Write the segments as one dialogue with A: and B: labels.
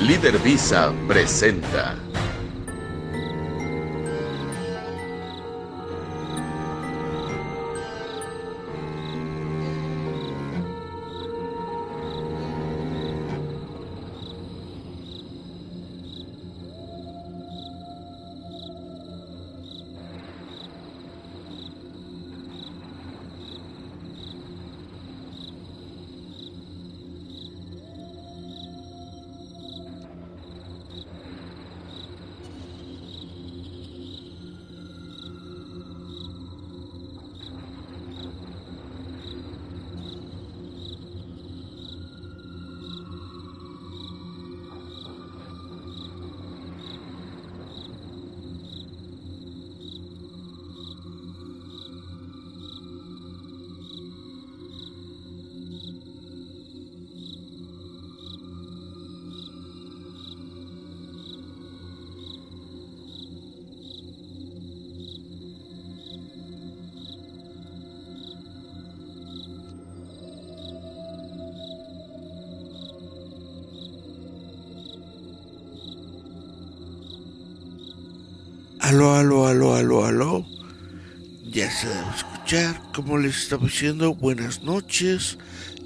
A: Líder Visa presenta.
B: Aló, aló, aló, aló, aló. Ya se debe escuchar. Como les estaba diciendo, buenas noches.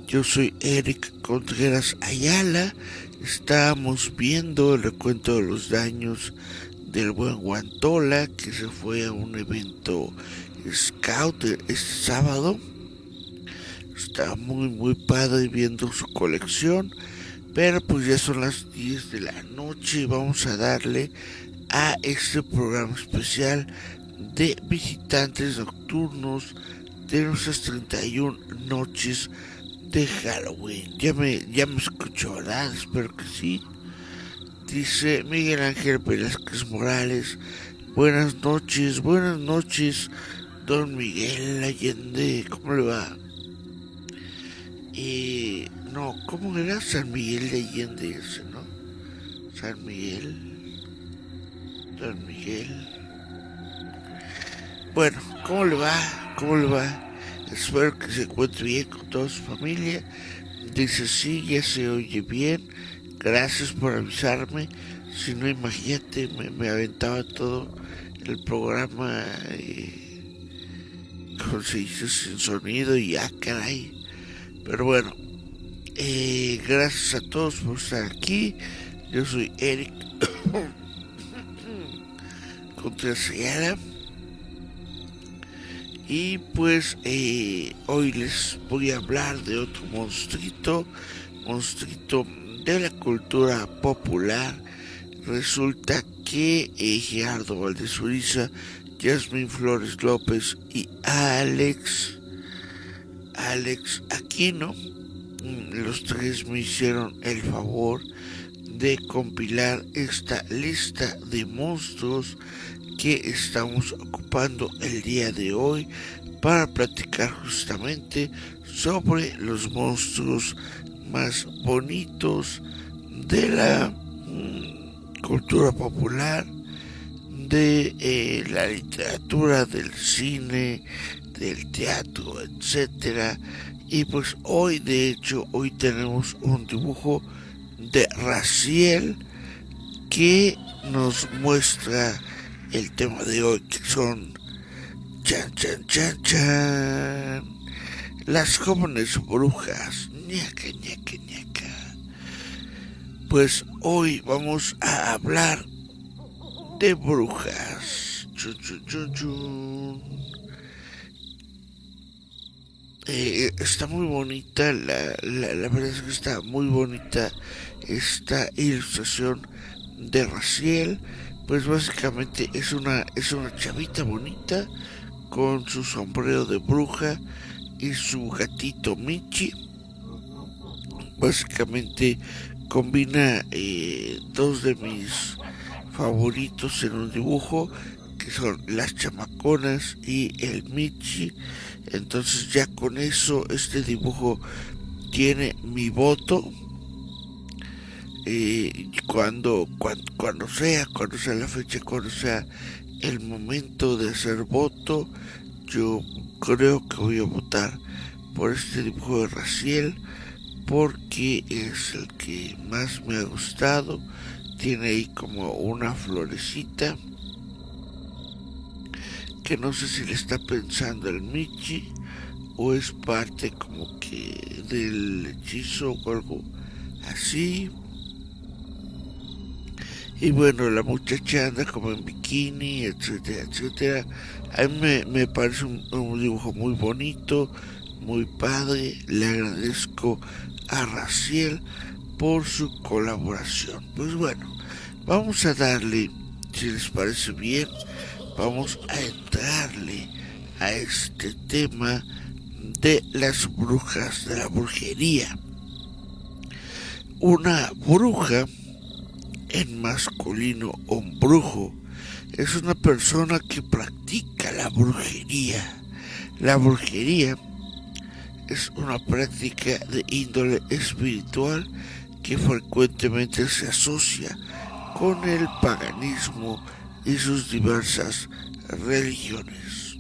B: Yo soy Eric Contreras Ayala. Estamos viendo el recuento de los daños del buen Guantola, que se fue a un evento Scout este sábado. Está muy padre viendo su colección. Pero pues ya son las 10 de la noche y vamos a darle a este programa especial de visitantes nocturnos de nuestras 31 noches de Halloween. Ya me escucho, ¿verdad? Espero que sí. Dice Miguel Ángel Velázquez Morales. Buenas noches, don Miguel Allende. ¿Cómo le va? No, ¿cómo era? San Miguel de Allende ese, ¿no? San Miguel, don Miguel. Bueno, ¿cómo le va? ¿Cómo le va? Espero que se encuentre bien con toda su familia. Dice sí, ya se oye bien. Gracias por avisarme. Si no, imagínate, me aventaba todo el programa con se hizo sin sonido y ya, caray. Pero bueno, gracias a todos por estar aquí. Yo soy Eric Contreras Ayala. Y pues hoy les voy a hablar de otro monstruito de la cultura popular. Resulta que Gerardo Valdez Uriza, Yasmín Flores López y Alex Aquino, los tres me hicieron el favor de compilar esta lista de monstruos que estamos ocupando el día de hoy para platicar justamente sobre los monstruos más bonitos de la cultura popular, de la literatura, del cine, del teatro, etcétera. Y pues hoy, de hecho, hoy tenemos un dibujo de Raziel que nos muestra el tema de hoy, que son chan chan chan chan las jóvenes brujas, ñaca ñaca ñaca. Pues hoy vamos a hablar de brujas. Chun, chun, chun, chun. Está muy bonita, la verdad es que está muy bonita esta ilustración de Raziel. Pues básicamente es una chavita bonita con su sombrero de bruja y su gatito Michi. Básicamente combina dos de mis favoritos en un dibujo, que son las chamaconas y el Michi. Entonces ya con eso este dibujo tiene mi voto. Cuando sea la fecha, cuando sea el momento de hacer voto, yo creo que voy a votar por este dibujo de Raziel porque es el que más me ha gustado. Tiene ahí como una florecita que no sé si le está pensando el Michi o es parte como que del hechizo o algo así. Y bueno, la muchacha anda como en bikini, etcétera, etcétera. A mí me parece un dibujo muy bonito, muy padre. Le agradezco a Raciel por su colaboración. Pues bueno, vamos a darle, si les parece bien, vamos a entrarle a este tema de las brujas, de la brujería. Una bruja, en masculino o un brujo, es una persona que practica la brujería. La brujería es una práctica de índole espiritual que frecuentemente se asocia con el paganismo y sus diversas religiones.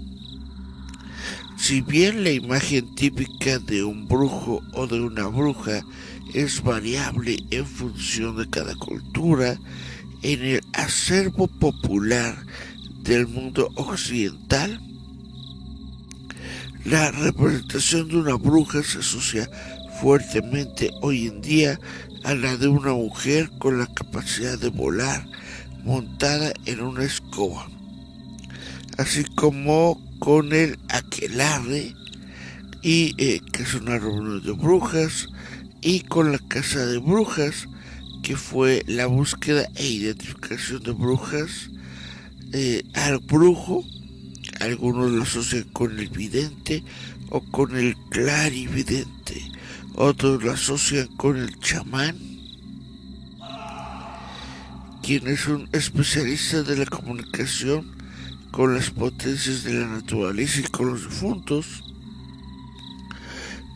B: Si bien la imagen típica de un brujo o de una bruja es variable en función de cada cultura, en el acervo popular del mundo occidental, la representación de una bruja se asocia fuertemente hoy en día a la de una mujer con la capacidad de volar montada en una escoba, así como con el aquelarre, y que es una reunión de brujas, y con la casa de brujas, que fue la búsqueda e identificación de brujas. Al brujo, algunos lo asocian con el vidente o con el clarividente, otros lo asocian con el chamán, quien es un especialista de la comunicación con las potencias de la naturaleza y con los difuntos,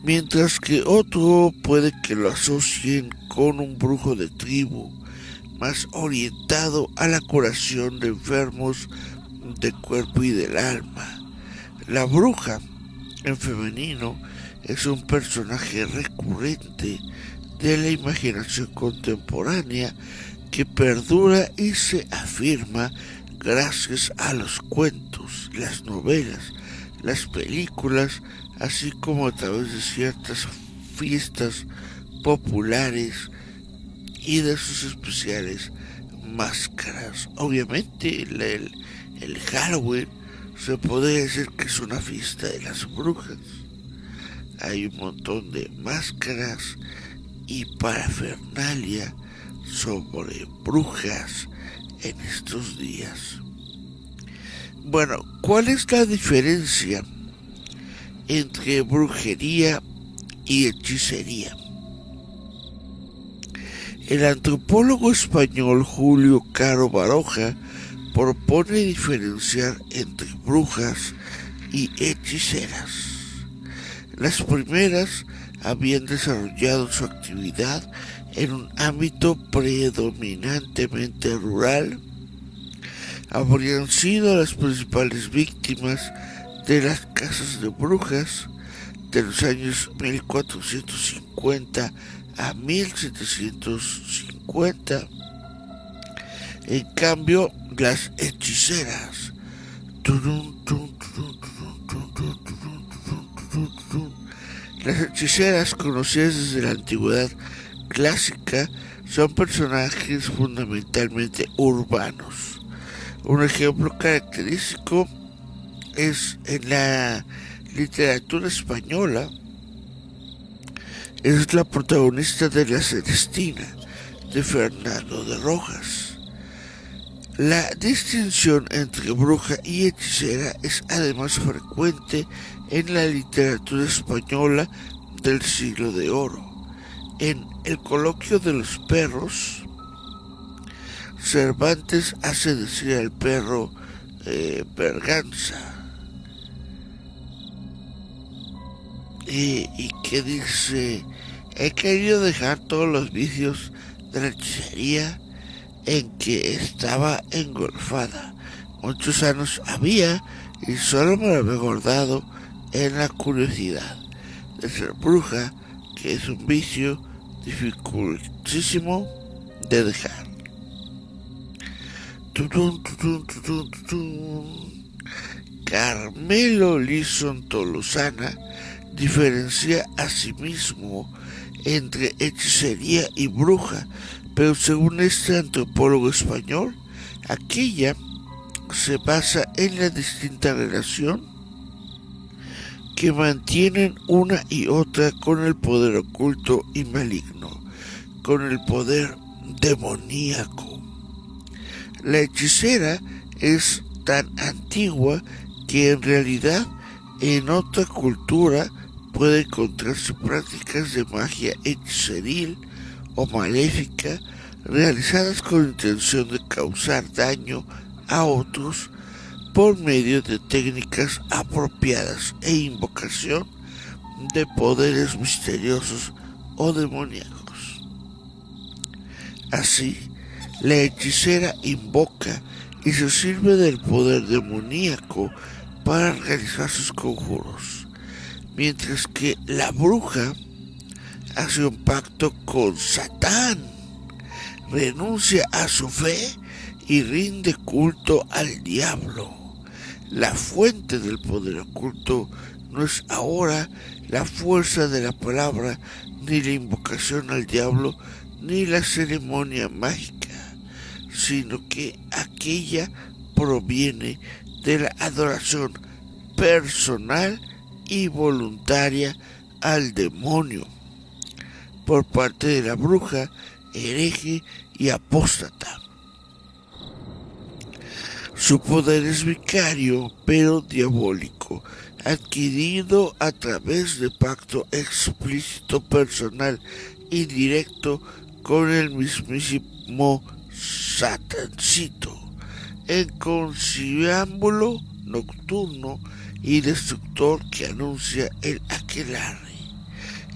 B: mientras que otro puede que lo asocien con un brujo de tribu, más orientado a la curación de enfermos del cuerpo y del alma. La bruja, en femenino, es un personaje recurrente de la imaginación contemporánea que perdura y se afirma gracias a los cuentos, las novelas, las películas, así como a través de ciertas fiestas populares y de sus especiales máscaras. Obviamente el Halloween se podría decir que es una fiesta de las brujas. Hay un montón de máscaras y parafernalia sobre brujas en estos días. Bueno, ¿cuál es la diferencia entre brujería y hechicería? El antropólogo español Julio Caro Baroja propone diferenciar entre brujas y hechiceras. Las primeras habían desarrollado su actividad en un ámbito predominantemente rural. Habrían sido las principales víctimas de las casas de brujas de los años 1450 a 1750. En cambio, las hechiceras, las hechiceras, conocidas desde la antigüedad clásica, son personajes fundamentalmente urbanos. Un ejemplo característico es en la literatura española, es la protagonista de La Celestina, de Fernando de Rojas. La distinción entre bruja y hechicera es además frecuente en la literatura española del Siglo de Oro. En El coloquio de los perros, Cervantes hace decir al perro Berganza, y que dice: he querido dejar todos los vicios de la hechicería en que estaba engolfada. Muchos años había y solo me lo había guardado en la curiosidad de ser bruja, que es un vicio dificultísimo de dejar. Carmelo Lison Tolosana diferencia a sí mismo entre hechicería y bruja, pero según este antropólogo español, aquella se basa en la distinta relación que mantienen una y otra con el poder oculto y maligno, con el poder demoníaco. La hechicera es tan antigua que en realidad en otra cultura puede encontrarse prácticas de magia hechiceril o maléfica realizadas con intención de causar daño a otros por medio de técnicas apropiadas e invocación de poderes misteriosos o demoníacos. Así, la hechicera invoca y se sirve del poder demoníaco para realizar sus conjuros, mientras que la bruja hace un pacto con Satán, renuncia a su fe y rinde culto al diablo. La fuente del poder oculto no es ahora la fuerza de la palabra, ni la invocación al diablo, ni la ceremonia mágica, sino que aquella proviene de la adoración personal y voluntaria al demonio por parte de la bruja, hereje y apóstata. Su poder es vicario, pero diabólico, adquirido a través de pacto explícito, personal y directo con el mismísimo Satancito, en conciliámbulo nocturno y destructor que anuncia el aquelarre.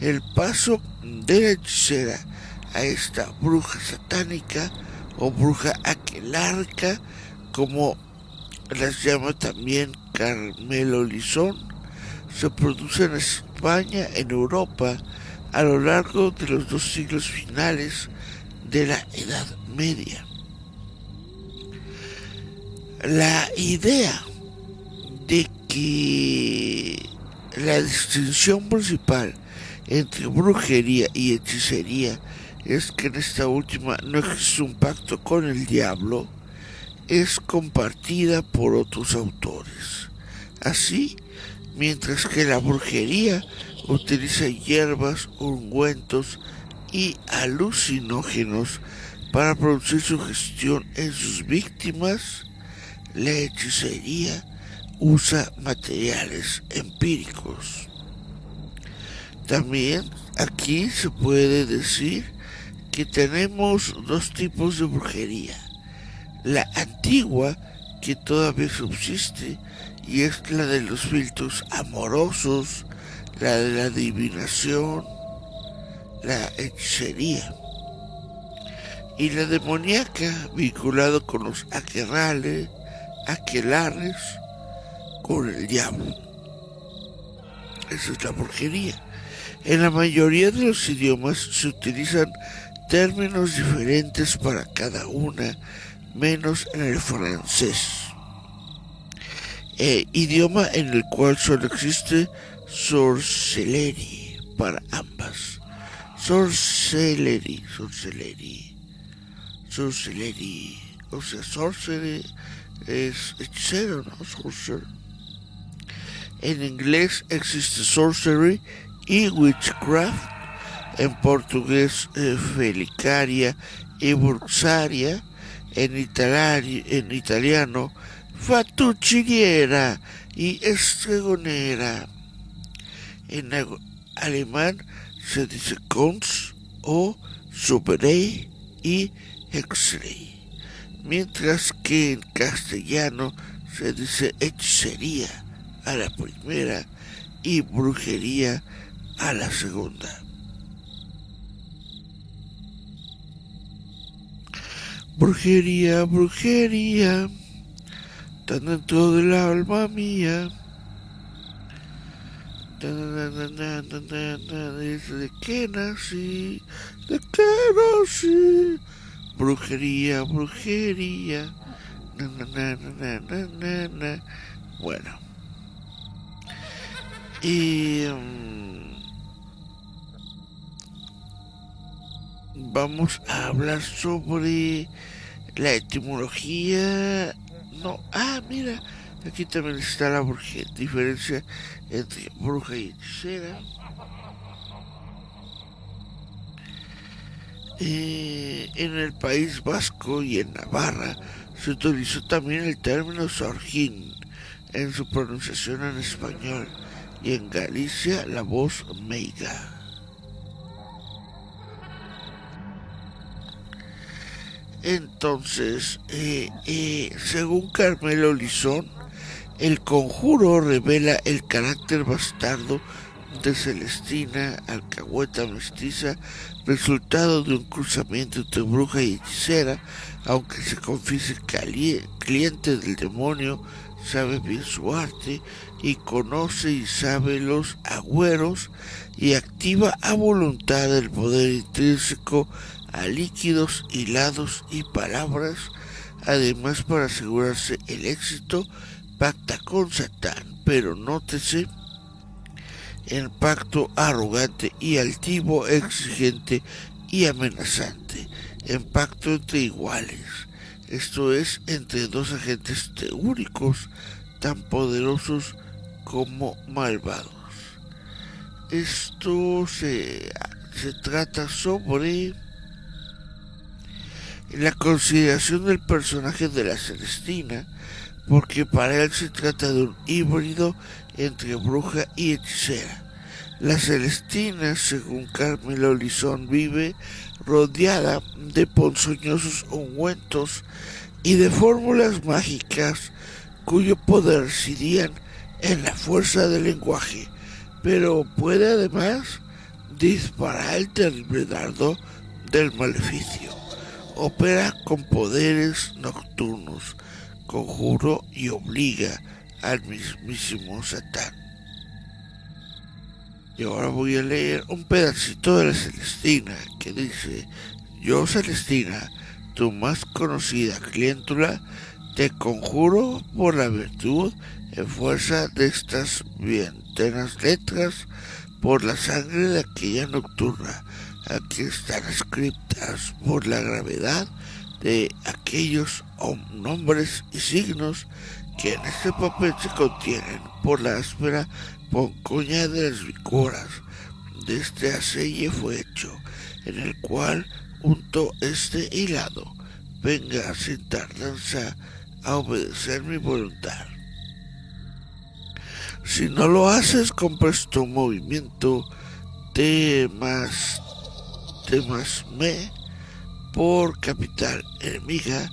B: El paso de la hechicera a esta bruja satánica o bruja aquelarca, como las llama también Carmelo Lison, se produce en España, en Europa, a lo largo de los 2 siglos finales de la Edad Media. La idea de que la distinción principal entre brujería y hechicería es que en esta última no existe un pacto con el diablo, es compartida por otros autores. Así, mientras que la brujería utiliza hierbas, ungüentos y alucinógenos para producir sugestión en sus víctimas, la hechicería usa materiales empíricos. También aquí se puede decir que tenemos 2 tipos de brujería. La antigua, que todavía subsiste, y es la de los filtros amorosos, la de la adivinación, la hechicería. Y la demoníaca, vinculado con los aquelarres, con el diablo. Esa es la brujería. En la mayoría de los idiomas se utilizan términos diferentes para cada una, menos en el francés, idioma en el cual solo existe sorcellerie para ambas. Sorcellerie, o sea, sorcery es hechicero, ¿no? Sorcerer. En inglés existe sorcery y witchcraft. En portugués, felicaria y bruxaria. En italiano, fatucciniera y estregonera. En alemán se dice Kunst o Zauberei y Hexerei, mientras que en castellano se dice hechicería a la primera y brujería a la segunda. Brujería, brujería, tan dentro del alma mía. Desde que nací, de que nací. Brujería, brujería. Na, na, na, na, na, na, na. Bueno. Y vamos a hablar sobre la etimología. No, mira, aquí también está la diferencia entre bruja y hechicera. En el País Vasco y en Navarra se utilizó también el término sorgín en su pronunciación en español y en Galicia la voz meiga. Entonces, según Carmelo Lizón, el conjuro revela el carácter bastardo de Celestina, alcahueta mestiza, resultado de un cruzamiento entre bruja y hechicera, aunque se confiese cliente del demonio, sabe bien su arte y conoce y sabe los agüeros y activa a voluntad el poder intrínseco a líquidos, hilados y palabras. Además, para asegurarse el éxito, pacta con Satán, pero nótese el pacto arrogante y altivo, exigente y amenazante, en pacto entre iguales, esto es, entre dos agentes teúricos tan poderosos como malvados. Esto se trata sobre la consideración del personaje de la Celestina, porque para él se trata de un híbrido entre bruja y hechicera. La Celestina, según Carmelo Lizón, vive rodeada de ponzoñosos ungüentos y de fórmulas mágicas cuyo poder residían en la fuerza del lenguaje, pero puede además disparar el terrible dardo del maleficio. Opera con poderes nocturnos, conjuro y obliga al mismísimo Satán. Y ahora voy a leer un pedacito de la Celestina que dice: yo, Celestina, tu más conocida clientula, te conjuro por la virtud en fuerza de estas vientenas letras, por la sangre de aquella nocturna, aquí están escritas, por la gravedad de aquellos nombres y signos que en este papel se contienen, por la áspera poncoña de las bicoras de este aceye fue hecho, en el cual unto este hilado, venga sin tardanza a obedecer mi voluntad. Si no lo haces con presto movimiento, temas me por capital enemiga,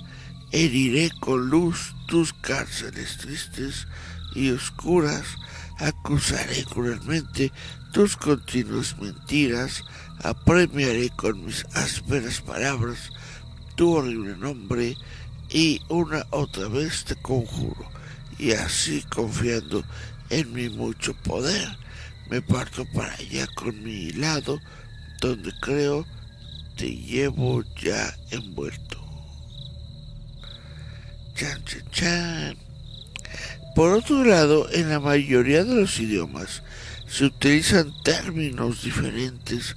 B: heriré con luz tus cárceles tristes y oscuras, acusaré cruelmente tus continuas mentiras, apremiaré con mis ásperas palabras tu horrible nombre, y una otra vez te conjuro, y así confiando en mi mucho poder, me parto para allá con mi hilado, donde creo te llevo ya envuelto. Chan, chan, chan. Por otro lado, en la mayoría de los idiomas se utilizan términos diferentes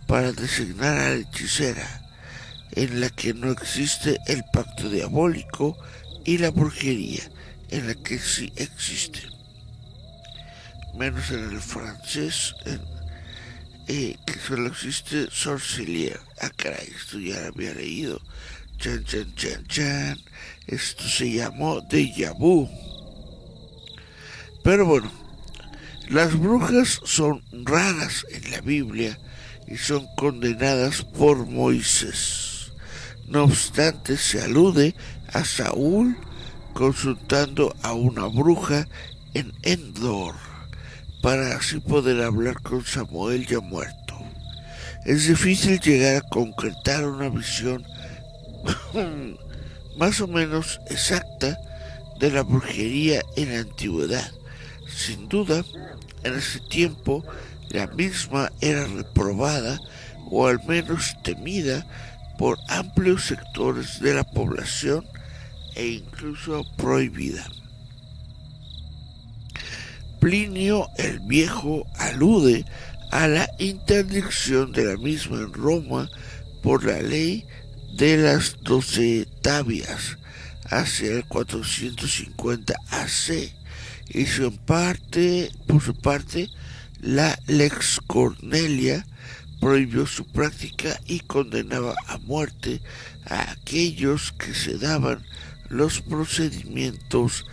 B: para designar a la hechicera, en la que no existe el pacto diabólico, y la brujería, en la que sí existe. Menos en el francés, que solo existe sorcellier. Caray, esto ya lo había leído. Chan, chan, chan, chan. Esto se llamó déjà vu. Pero bueno, las brujas son raras en la Biblia y son condenadas por Moisés. No obstante, se alude a Saúl consultando a una bruja en Endor para así poder hablar con Samuel ya muerto. Es difícil llegar a concretar una visión más o menos exacta de la brujería en la antigüedad. Sin duda, En ese tiempo, la misma era reprobada o al menos temida por amplios sectores de la población e incluso prohibida. Plinio el Viejo alude a la interdicción de la misma en Roma por la ley de las 12 tabias hacia el 450 AC y por su parte la Lex Cornelia prohibió su práctica y condenaba a muerte a aquellos que se daban los procedimientos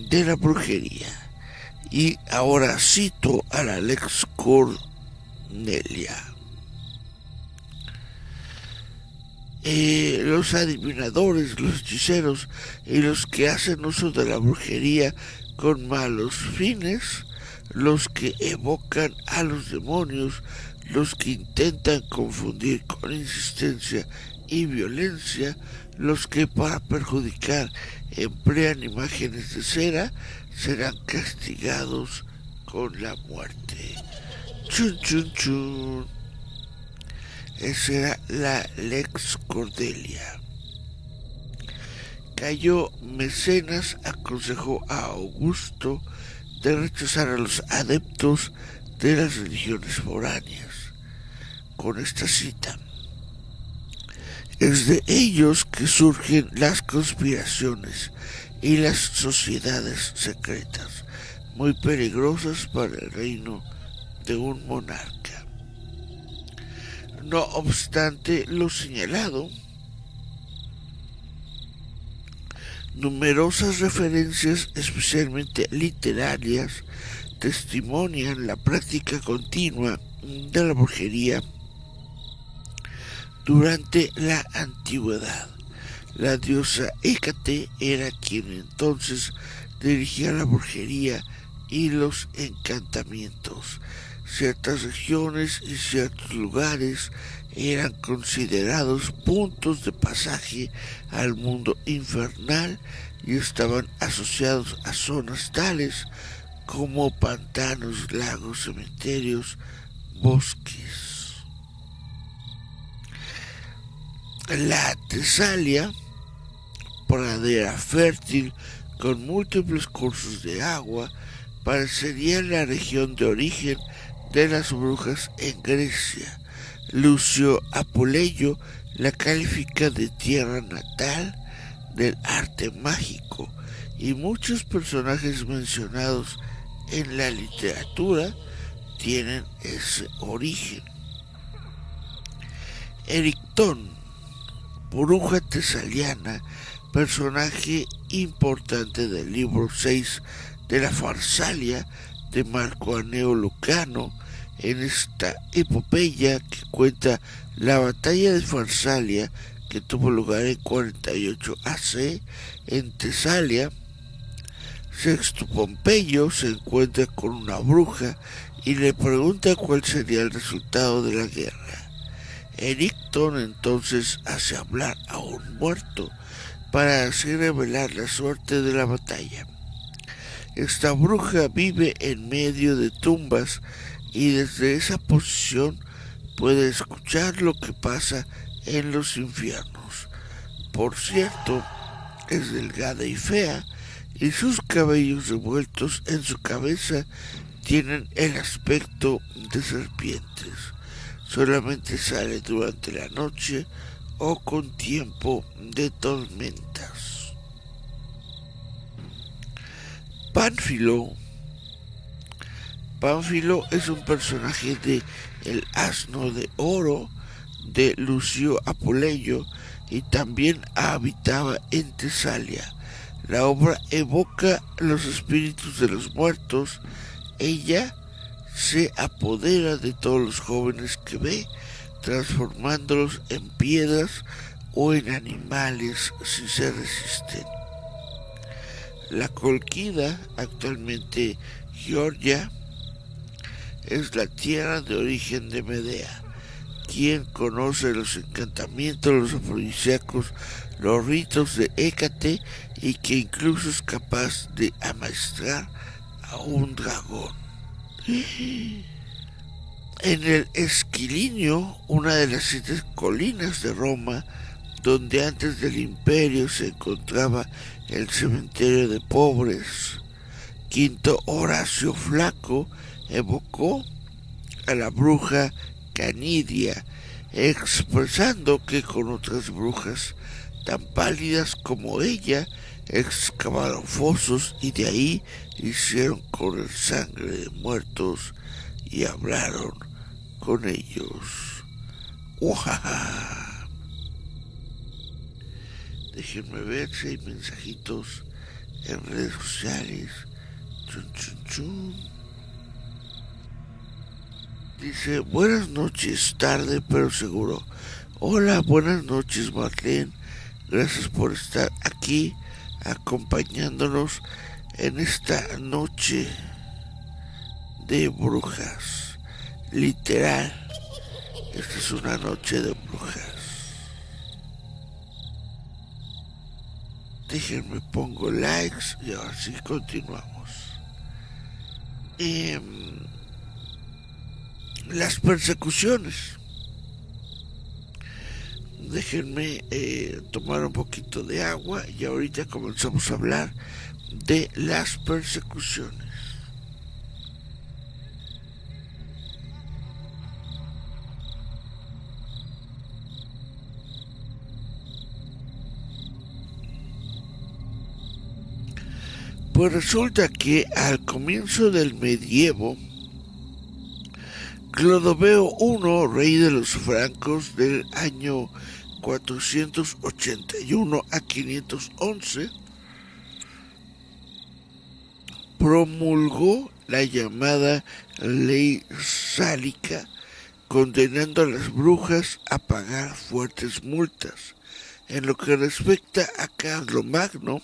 B: de la brujería. Y ahora cito a la Lex Cornelia. Los adivinadores, los hechiceros y los que hacen uso de la brujería con malos fines, los que evocan a los demonios, los que intentan confundir con insistencia y violencia, los que para perjudicar emplean imágenes de cera, serán castigados con la muerte. Chun chun chun. Esa era la Lex Cordelia. Cayo Mecenas aconsejó a Augusto de rechazar a los adeptos de las religiones foráneas. Con esta cita: es de ellos que surgen las conspiraciones y las sociedades secretas, muy peligrosas para el reino de un monarca. No obstante lo señalado, numerosas referencias, especialmente literarias, testimonian la práctica continua de la brujería durante la antigüedad. La diosa Hécate era quien entonces dirigía la brujería y los encantamientos. Ciertas regiones y ciertos lugares eran considerados puntos de pasaje al mundo infernal y estaban asociados a zonas tales como pantanos, lagos, cementerios, bosques. La Tesalia, pradera fértil con múltiples cursos de agua, parecería la región de origen de las brujas en Grecia. Lucio Apuleyo la califica de tierra natal del arte mágico y muchos personajes mencionados en la literatura tienen ese origen. Erictón, bruja tesaliana, personaje importante del libro 6 de la Farsalia de Marco Anneo Lucano, en esta epopeya que cuenta la batalla de Farsalia que tuvo lugar en 48 AC en Tesalia. Sexto Pompeyo se encuentra con una bruja y le pregunta cuál sería el resultado de la guerra. Erictón entonces hace hablar a un muerto para así revelar la suerte de la batalla. Esta bruja vive en medio de tumbas y desde esa posición puede escuchar lo que pasa en los infiernos. Por cierto, es delgada y fea y sus cabellos revueltos en su cabeza tienen el aspecto de serpientes. Solamente sale durante la noche o con tiempo de tormentas. Pánfilo es un personaje de El asno de oro de Lucio Apuleyo y también habitaba en Tesalia. La obra evoca los espíritus de los muertos. Ella se apodera de todos los jóvenes que ve, transformándolos en piedras o en animales si se resisten. La Cólquida, actualmente Georgia, es la tierra de origen de Medea, quien conoce los encantamientos, los afrodisíacos, los ritos de Hécate y que incluso es capaz de amaestrar a un dragón. En el Esquilinio, una de las 7 colinas de Roma, donde antes del imperio se encontraba el cementerio de pobres, Quinto Horacio Flaco evocó a la bruja Canidia, expresando que con otras brujas tan pálidas como ella excavaron fosos y de ahí hicieron correr sangre de muertos y hablaron con ellos. ¡Ujaja! Déjenme ver si hay mensajitos en redes sociales. Chun, chun, chun. Dice, buenas noches, tarde pero seguro. Hola, buenas noches, Marlene. Gracias por estar aquí acompañándonos en esta noche de brujas. Literal, esta es una noche de brujas. Déjenme pongo likes y ahora sí continuamos. Las persecuciones. Déjenme tomar un poquito de agua y ahorita comenzamos a hablar de las persecuciones. Pues resulta que al comienzo del medievo, Clodoveo I, rey de los francos del año 481 a 511, promulgó la llamada ley sálica, condenando a las brujas a pagar fuertes multas. En lo que respecta a Carlomagno,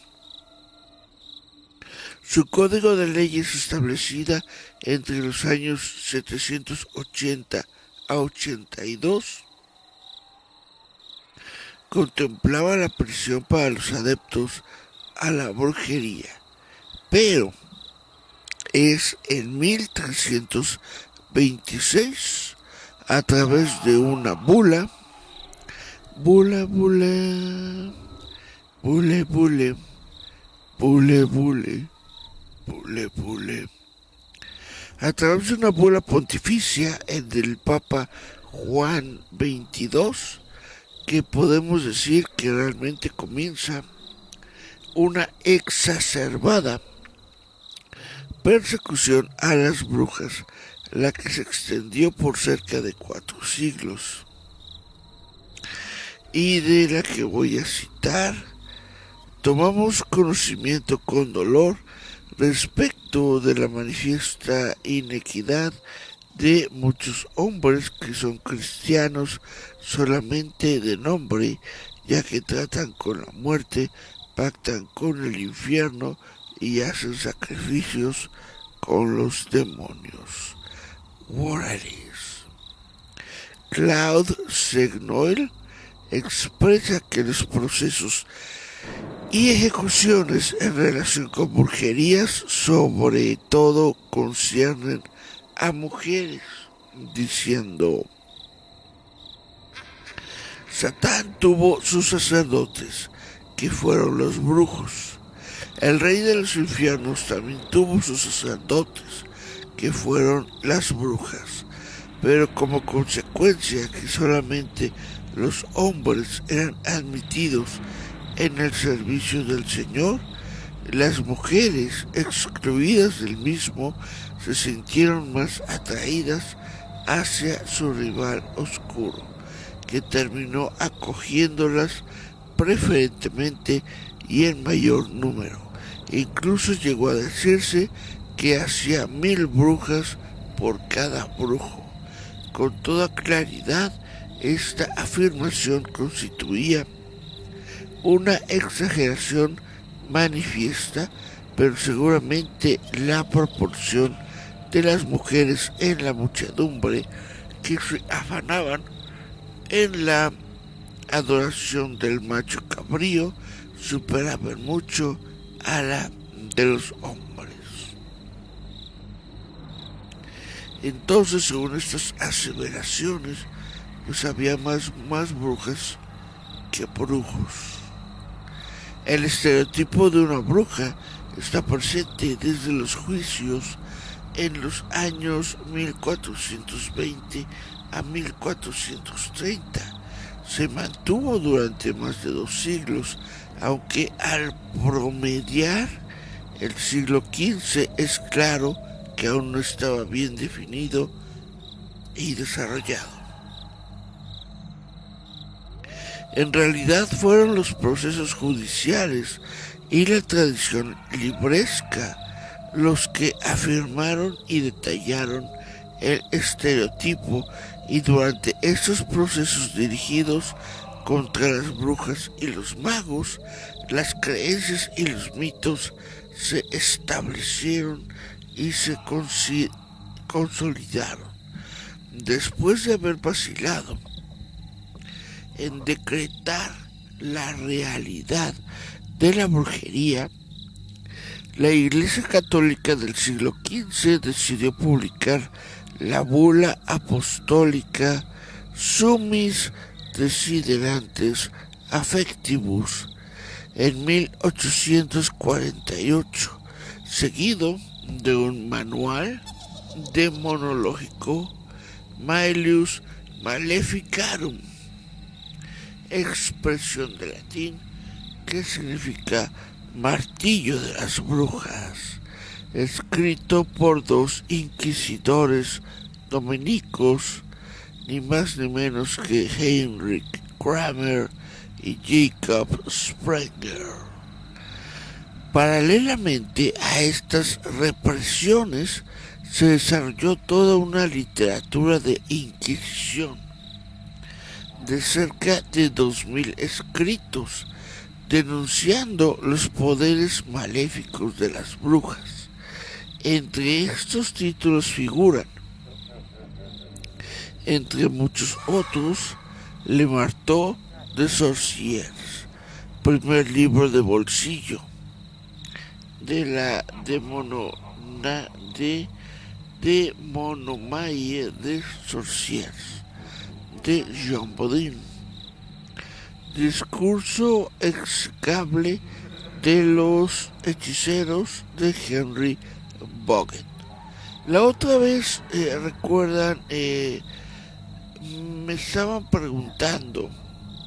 B: su código de leyes establecida entre los años 780 a 82 contemplaba la prisión para los adeptos a la brujería, pero es en 1326, a través de una bula, bule, a través de una bula pontificia del Papa Juan XXII, que podemos decir que realmente comienza una exacerbada persecución a las brujas, la que se extendió por cerca de 4 siglos, y de la que voy a citar. Tomamos conocimiento con dolor respecto de la manifiesta inequidad de muchos hombres que son cristianos solamente de nombre, ya que tratan con la muerte, pactan con el infierno y hacen sacrificios con los demonios. Waralis. Claude Segnoil expresa que los procesos y ejecuciones en relación con brujerías sobre todo conciernen a mujeres, diciendo: Satán tuvo sus sacerdotes, que fueron los brujos. El rey de los infiernos también tuvo sus sacerdotes, que fueron las brujas. Pero como consecuencia que solamente los hombres eran admitidos en el servicio del Señor, las mujeres excluidas del mismo se sintieron más atraídas hacia su rival oscuro, que terminó acogiéndolas preferentemente y en mayor número. Incluso llegó a decirse que hacía 1000 brujas por cada brujo. Con toda claridad, esta afirmación constituía una exageración manifiesta, pero seguramente la proporción de las mujeres en la muchedumbre que se afanaban en la adoración del macho cabrío superaba mucho a la de los hombres. Entonces, según estas aseveraciones, pues había más brujas que brujos. El estereotipo de una bruja está presente desde los juicios en los años 1420 a 1430. Se mantuvo durante más de 2 siglos, aunque al promediar el siglo XV es claro que aún no estaba bien definido y desarrollado. En realidad fueron los procesos judiciales y la tradición libresca los que afirmaron y detallaron el estereotipo, y durante estos procesos dirigidos contra las brujas y los magos, las creencias y los mitos se establecieron y se consolidaron. Después de haber vacilado en decretar la realidad de la brujería, la Iglesia Católica del siglo XV decidió publicar la bula apostólica Summis Desiderantes Affectibus en 1848, seguido de un manual demonológico, Maelius Maleficarum, expresión de latín que significa martillo de las brujas, escrito por 2 inquisidores dominicos, ni más ni menos que Heinrich Kramer y Jacob Sprenger. Paralelamente a estas represiones se desarrolló toda una literatura de inquisición de cerca de 2000 escritos denunciando los poderes maléficos de las brujas. Entre estos títulos figuran, entre muchos otros, Le Marteau des Sorcières, primer libro de bolsillo de la Monomaille des Sorcières de Jean Bodin, Discurso execrable de los hechiceros de Henry Boget. La otra vez, recuerdan, me estaban preguntando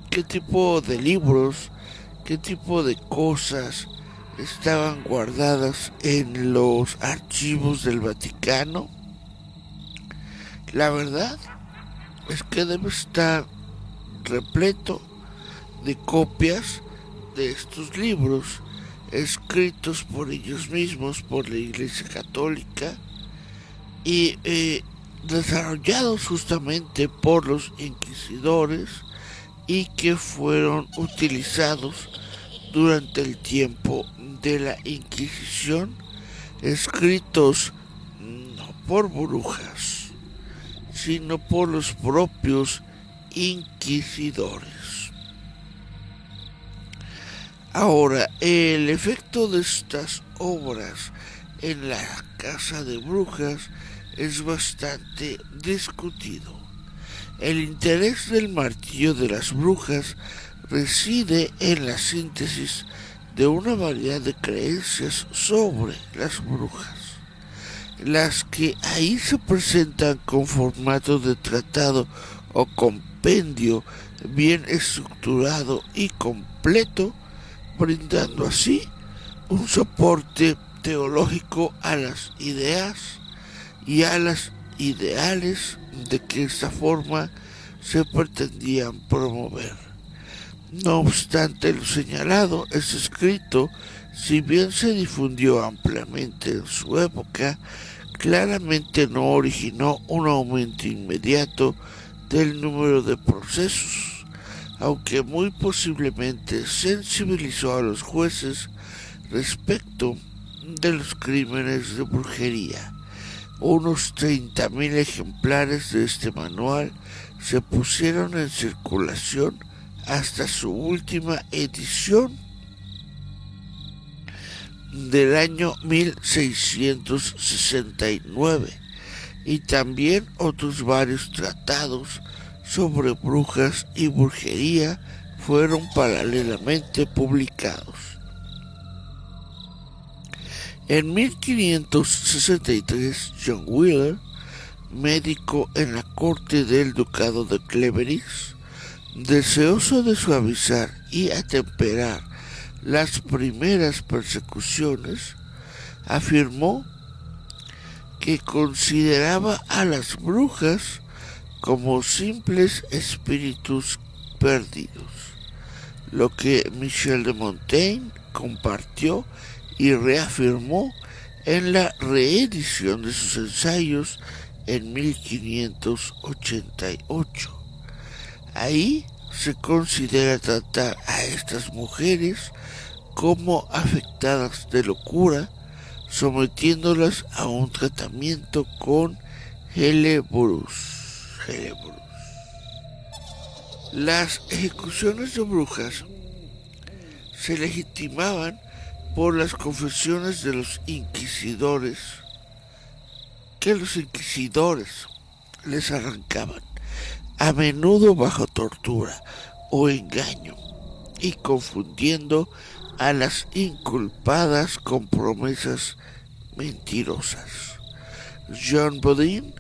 B: qué tipo de libros, qué tipo de cosas estaban guardadas en los archivos del Vaticano. La verdad es que debe estar repleto de copias de estos libros escritos por ellos mismos, por la Iglesia Católica, y desarrollados justamente por los inquisidores, y que fueron utilizados durante el tiempo de la Inquisición, escritos no por brujas, sino por los propios inquisidores. Ahora, el efecto de estas obras en la casa de brujas es bastante discutido. El interés del martillo de las brujas reside en la síntesis de una variedad de creencias sobre las brujas, las que ahí se presentan con formato de tratado o compendio bien estructurado y completo, brindando así un soporte teológico a las ideas y a las ideales de que esta forma se pretendían promover. No obstante lo señalado, este escrito, si bien se difundió ampliamente en su época, claramente no originó un aumento inmediato del número de procesos, aunque muy posiblemente sensibilizó a los jueces respecto de los crímenes de brujería. Unos 30.000 ejemplares de este manual se pusieron en circulación hasta su última edición del año 1669, y también otros varios tratados sobre brujas y brujería fueron paralelamente publicados. En 1563, John Wheeler, médico en la corte del ducado de Cleveris, deseoso de suavizar y atemperar las primeras persecuciones, afirmó que consideraba a las brujas como simples espíritus perdidos, lo que Michel de Montaigne compartió y reafirmó en la reedición de sus ensayos en 1588. Ahí se considera tratar a estas mujeres como afectadas de locura, sometiéndolas a un tratamiento con Helleborus. Las ejecuciones de brujas se legitimaban por las confesiones de los inquisidores, que los inquisidores les arrancaban, a menudo bajo tortura o engaño, y confundiendo a las inculpadas con promesas mentirosas. Jean Bodin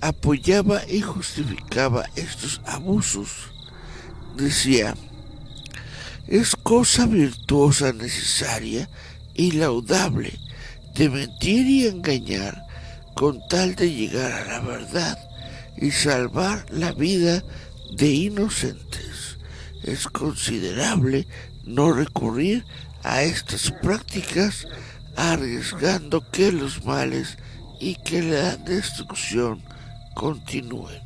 B: apoyaba y justificaba estos abusos. Decía: es cosa virtuosa, necesaria y laudable de mentir y engañar con tal de llegar a la verdad y salvar la vida de inocentes. Es considerable no recurrir a estas prácticas, arriesgando que los males y que la destrucción continúen.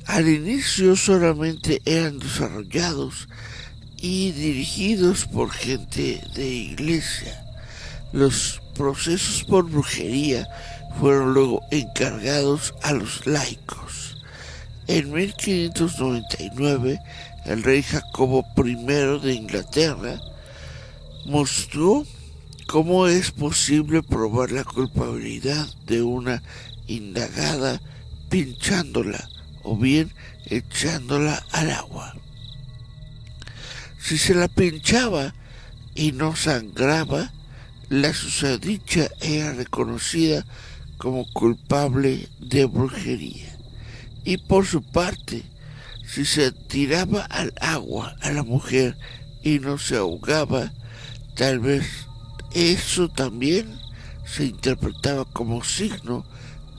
B: Al inicio solamente eran desarrollados y dirigidos por gente de iglesia. Los procesos por brujería fueron luego encargados a los laicos. En 1599, el rey Jacobo I de Inglaterra mostró cómo es posible probar la culpabilidad de una indagada pinchándola o bien echándola al agua. Si se la pinchaba y no sangraba, la susodicha era reconocida como culpable de brujería. Y por su parte, si se tiraba al agua a la mujer y no se ahogaba, tal vez eso también se interpretaba como signo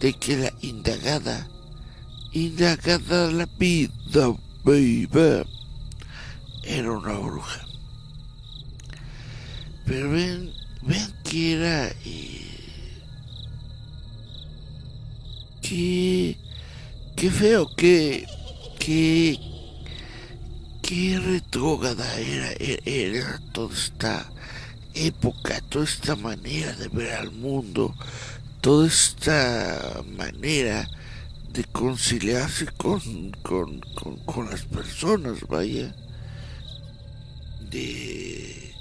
B: de que la indagada la vida, baby, era una bruja. Pero vean que era qué feo, qué retrógrada era toda esta época, toda esta manera de ver al mundo, toda esta manera de conciliarse con las personas, vaya, de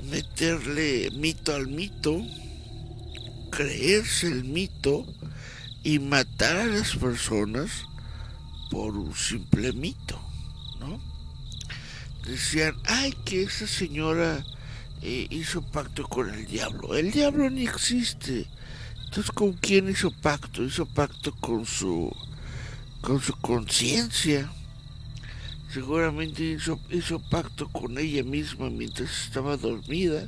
B: meterle mito al mito, creerse el mito y matar a las personas por un simple mito, ¿no? Decían: ay, que esa señora hizo pacto con el diablo. El diablo ni existe. Entonces, ¿con quién hizo pacto? Hizo pacto con su conciencia. Seguramente hizo pacto con ella misma mientras estaba dormida.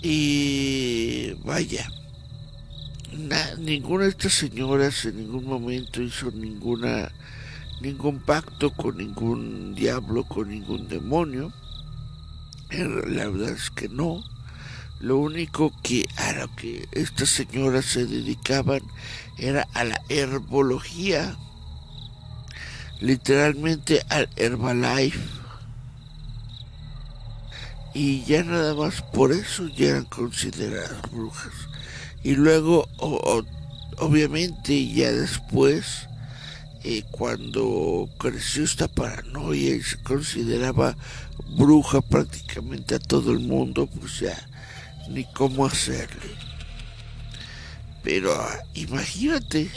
B: Y vaya, ninguna de estas señoras en ningún momento hizo ningún pacto con ningún diablo, con ningún demonio. La verdad es que no. Lo único a lo que estas señoras se dedicaban era a la herbología, literalmente al Herbalife. Y ya nada más por eso ya eran consideradas brujas. Y luego, obviamente, ya después, cuando creció esta paranoia y se consideraba bruja prácticamente a todo el mundo, pues ya ni cómo hacerle. Pero imagínate,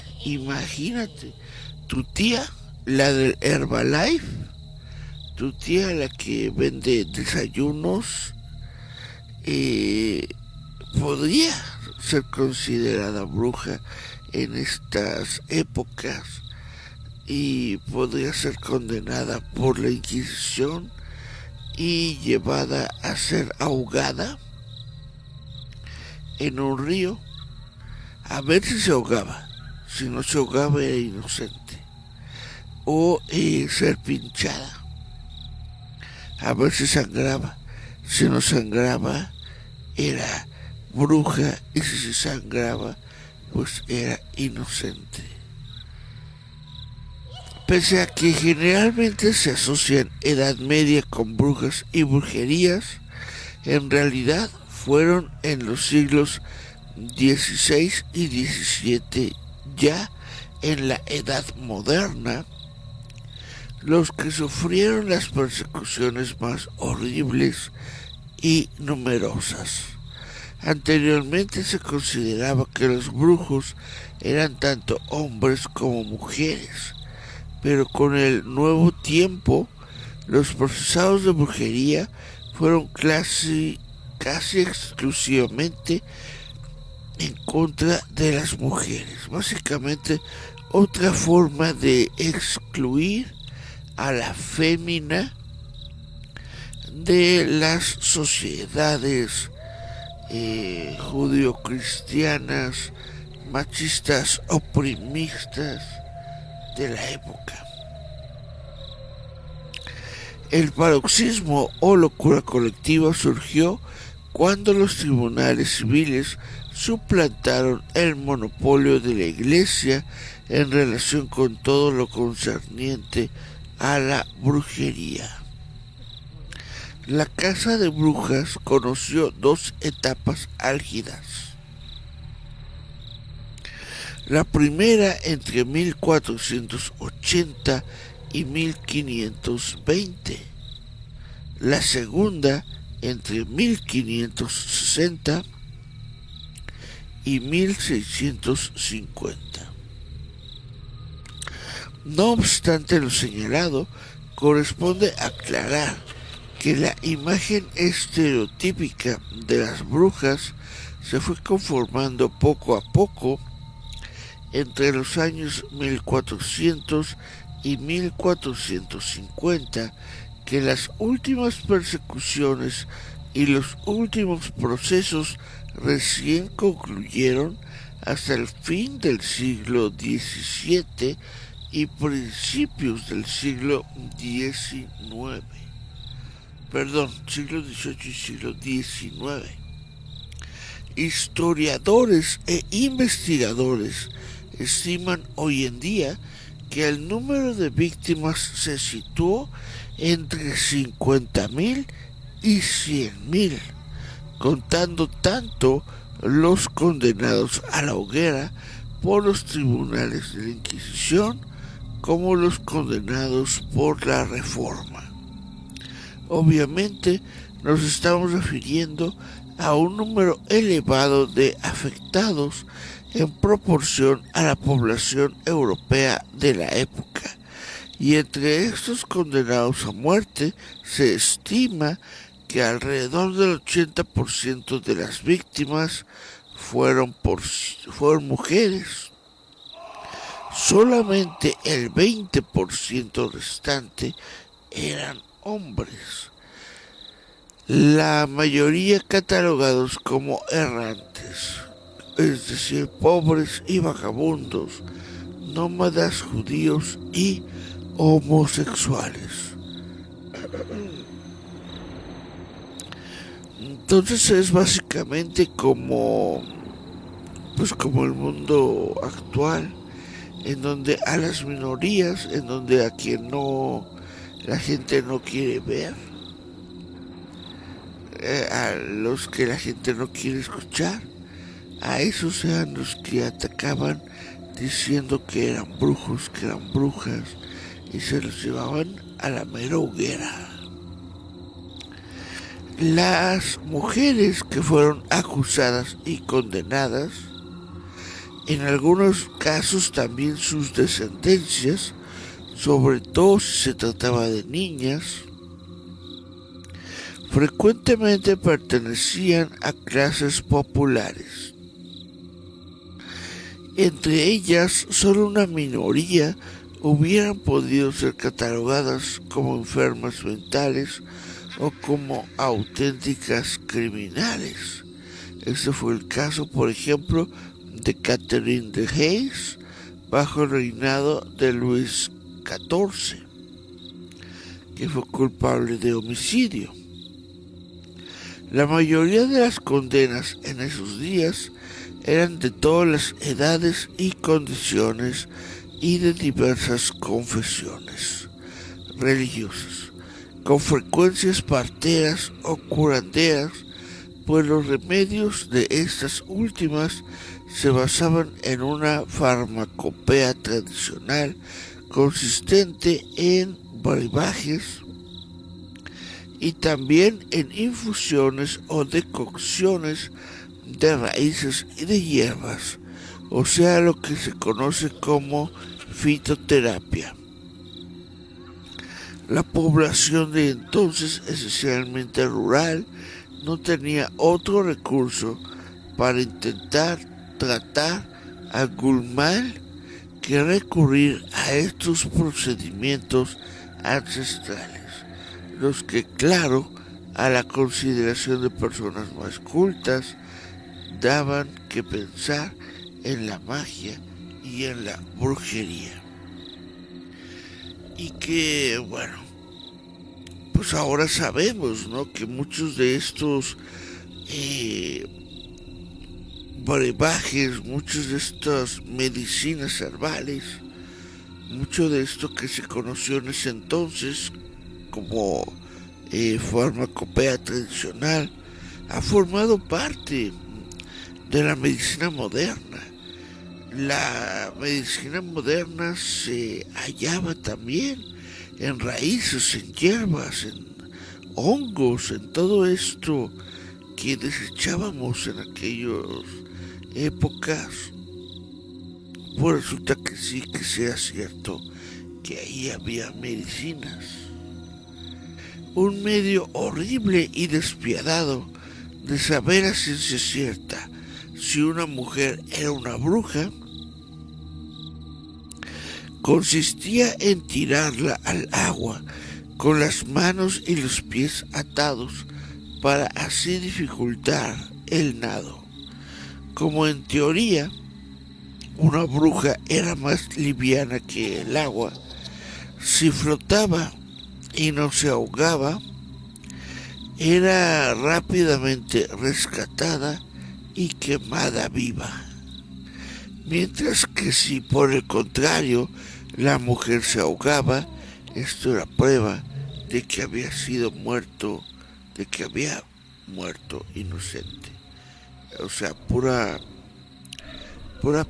B: tu tía, la del Herbalife, tu tía la que vende desayunos, podría ser considerada bruja en estas épocas y podría ser condenada por la Inquisición y llevada a ser ahogada en un río, a ver si se ahogaba. Si no se ahogaba era inocente. O ser pinchada, a ver si sangraba. Si no sangraba era bruja, y si se sangraba pues era inocente. Pese a que generalmente se asocian Edad Media con brujas y brujerías, en realidad fueron en los siglos XVI y XVII, ya en la Edad Moderna, los que sufrieron las persecuciones más horribles y numerosas. Anteriormente se consideraba que los brujos eran tanto hombres como mujeres, pero con el nuevo tiempo los procesados de brujería fueron casi exclusivamente en contra de las mujeres. Básicamente otra forma de excluir a la fémina de las sociedades judio-cristianas, machistas, oprimistas de la época. El paroxismo o locura colectiva surgió cuando los tribunales civiles suplantaron el monopolio de la Iglesia en relación con todo lo concerniente a la brujería. La caza de brujas conoció dos etapas álgidas. La primera entre 1480 y 1520. La segunda entre 1560 y 1650. No obstante lo señalado, corresponde aclarar que la imagen estereotípica de las brujas se fue conformando poco a poco entre los años 1400 y 1450, que las últimas persecuciones y los últimos procesos recién concluyeron hasta el fin del siglo XVII y principios del siglo XIX. Siglo XVIII y siglo XIX. Historiadores e investigadores estiman hoy en día que el número de víctimas se situó entre 50.000 y 100.000, contando tanto los condenados a la hoguera por los tribunales de la Inquisición como los condenados por la Reforma. Obviamente nos estamos refiriendo a un número elevado de afectados en proporción a la población europea de la época, y entre estos condenados a muerte se estima que alrededor del 80% de las víctimas fueron mujeres. Solamente el 20% restante eran hombres, la mayoría catalogados como errantes, es decir, pobres y vagabundos, nómadas judíos y homosexuales. Entonces es básicamente como el mundo actual, en donde a las minorías, en donde a quien la gente no quiere ver, a los que la gente no quiere escuchar, a esos eran los que atacaban diciendo que eran brujos, que eran brujas, y se los llevaban a la mera hoguera. Las mujeres que fueron acusadas y condenadas En algunos casos también sus descendencias, sobre todo si se trataba de niñas, frecuentemente pertenecían a clases populares. Entre ellas, solo una minoría hubieran podido ser catalogadas como enfermas mentales o como auténticas criminales. Este fue el caso, por ejemplo, de Catherine de Hayes bajo el reinado de Luis XIV, que fue culpable de homicidio. La mayoría de las condenas en esos días eran de todas las edades y condiciones y de diversas confesiones religiosas, con frecuencias parteras o curanderas, pues los remedios de estas últimas se basaban en una farmacopea tradicional consistente en brebajes y también en infusiones o decocciones de raíces y de hierbas, o sea, lo que se conoce como fitoterapia. La población de entonces, esencialmente rural, no tenía otro recurso para intentar tratar algún mal que recurrir a estos procedimientos ancestrales, los que, claro, a la consideración de personas más cultas, daban que pensar en la magia y en la brujería. Y que, bueno, pues ahora sabemos, ¿no?, que muchos de estos brebajes, muchas de estas medicinas herbales, mucho de esto que se conoció en ese entonces como farmacopea tradicional, ha formado parte de la medicina moderna. La medicina moderna se hallaba también en raíces, en hierbas, en hongos, en todo esto que desechábamos en aquellas épocas. Pues resulta que sí, que sea cierto que ahí había medicinas. Un medio horrible y despiadado de saber a ciencia cierta si una mujer era una bruja consistía en tirarla al agua con las manos y los pies atados para así dificultar el nado. Como en teoría una bruja era más liviana que el agua, si flotaba y no se ahogaba, era rápidamente rescatada y quemada viva. Mientras que si por el contrario la mujer se ahogaba, esto era prueba de que había muerto inocente. O sea, pura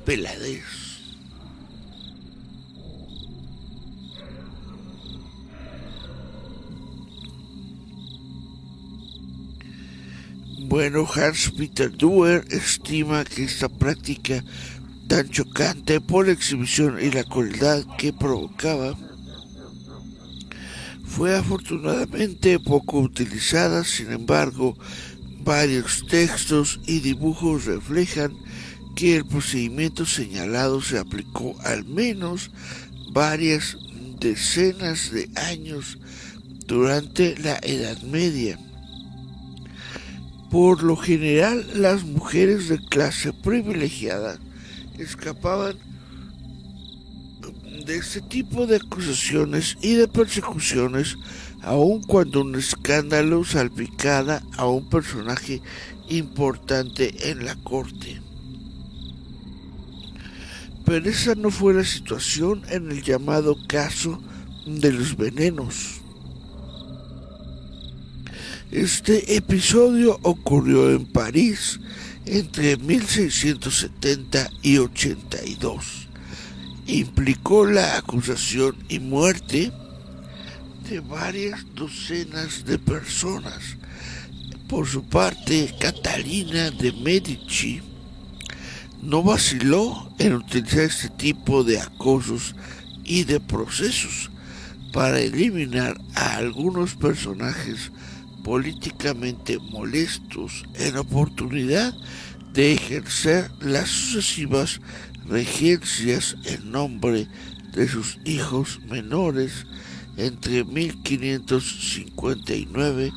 B: peladez. Bueno, Hans-Peter Duer estima que esta práctica tan chocante por la exhibición y la crueldad que provocaba fue afortunadamente poco utilizada. Sin embargo, varios textos y dibujos reflejan que el procedimiento señalado se aplicó al menos varias decenas de años durante la Edad Media. Por lo general, las mujeres de clase privilegiada escapaban de este tipo de acusaciones y de persecuciones, aun cuando un escándalo salpicara a un personaje importante en la corte. Pero esa no fue la situación en el llamado caso de los venenos. Este episodio ocurrió en París entre 1670 y 82. Implicó la acusación y muerte de varias docenas de personas. Por su parte, Catalina de Medici no vaciló en utilizar este tipo de acosos y de procesos para eliminar a algunos personajes políticamente molestos en oportunidad de ejercer las sucesivas regencias en nombre de sus hijos menores entre 1559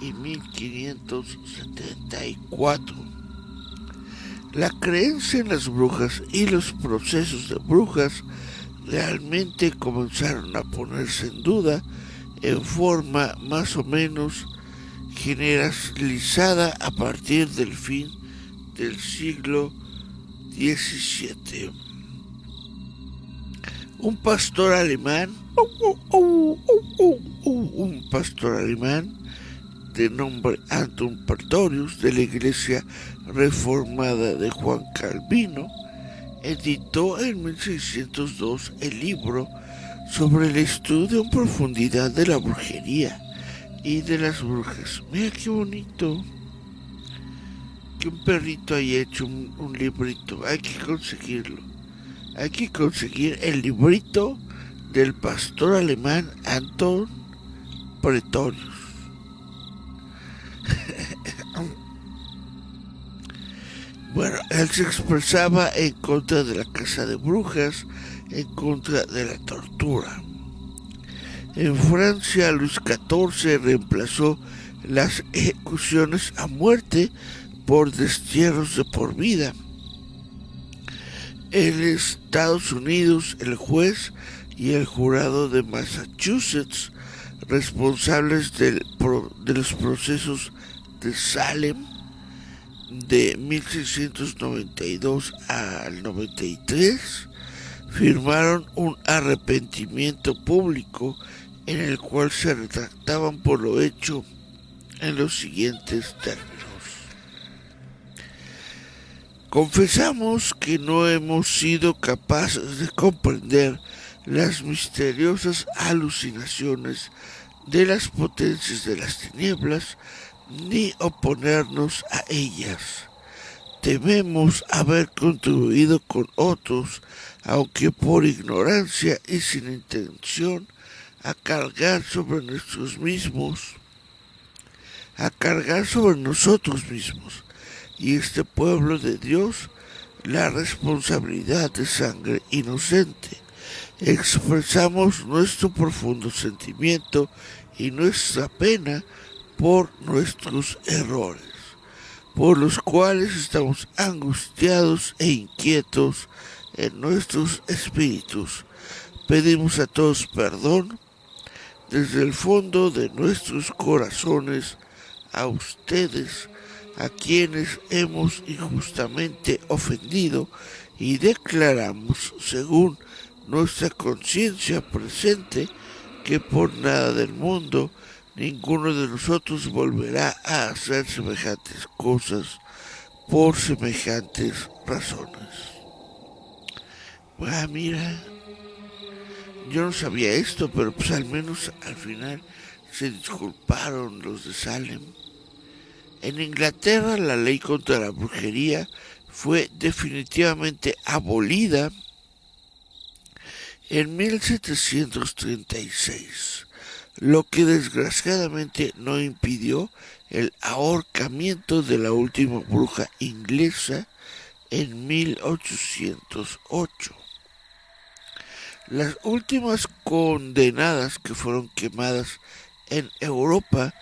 B: y 1574. La creencia en las brujas y los procesos de brujas realmente comenzaron a ponerse en duda en forma más o menos generalizada a partir del fin del siglo XVII. Un pastor alemán de nombre Anton Pretorius, de la Iglesia Reformada de Juan Calvino, editó en 1602 el libro sobre el estudio en profundidad de la brujería y de las brujas. Mira qué bonito que un perrito haya hecho un librito. Hay que conseguirlo. Hay que conseguir el librito del pastor alemán Anton Pretorius. Bueno, él se expresaba en contra de la caza de brujas, en contra de la tortura. En Francia, Luis XIV reemplazó las ejecuciones a muerte por destierros de por vida. En Estados Unidos, el juez y el jurado de Massachusetts, responsables de los procesos de Salem, de 1692 al 93, firmaron un arrepentimiento público en el cual se retractaban por lo hecho en los siguientes términos. Confesamos que no hemos sido capaces de comprender las misteriosas alucinaciones de las potencias de las tinieblas, ni oponernos a ellas. Tememos haber contribuido con otros, aunque por ignorancia y sin intención, a cargar sobre nosotros mismos y este pueblo de Dios la responsabilidad de sangre inocente. Expresamos nuestro profundo sentimiento y nuestra pena por nuestros errores, por los cuales estamos angustiados e inquietos en nuestros espíritus. Pedimos a todos perdón desde el fondo de nuestros corazones a ustedes, a quienes hemos injustamente ofendido, y declaramos, según nuestra conciencia presente, que por nada del mundo ninguno de nosotros volverá a hacer semejantes cosas por semejantes razones. Mira, yo no sabía esto, pero pues al menos al final se disculparon los de Salem. En Inglaterra la ley contra la brujería fue definitivamente abolida en 1736, lo que desgraciadamente no impidió el ahorcamiento de la última bruja inglesa en 1808. Las últimas condenadas que fueron quemadas en Europa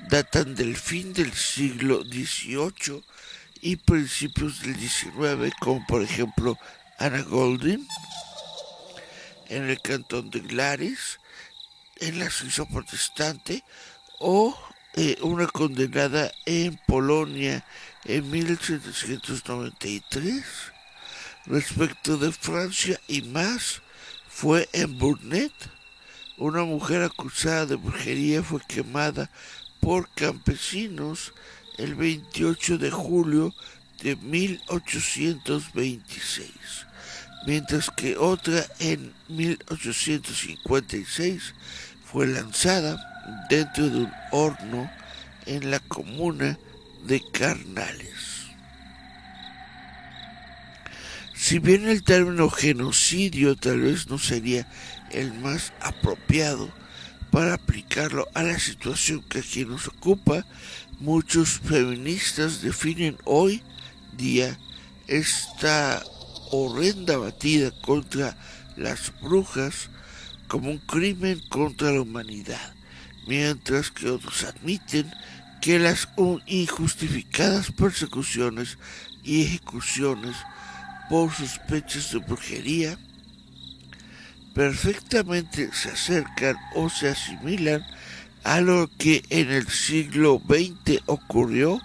B: datan del fin del siglo XVIII y principios del XIX, como por ejemplo Anna Golding en el cantón de Glaris, en la Suiza protestante, o una condenada en Polonia en 1793. Respecto de Francia y más, fue en Burnet. Una mujer acusada de brujería fue quemada por campesinos el 28 de julio de 1826, mientras que otra en 1856 fue lanzada dentro de un horno en la comuna de Carnales. Si bien el término genocidio tal vez no sería el más apropiado para aplicarlo a la situación que aquí nos ocupa, muchos feministas definen hoy día esta horrenda batida contra las brujas como un crimen contra la humanidad, mientras que otros admiten que las injustificadas persecuciones y ejecuciones por sospechas de brujería perfectamente se acercan o se asimilan a lo que en el siglo XX ocurrió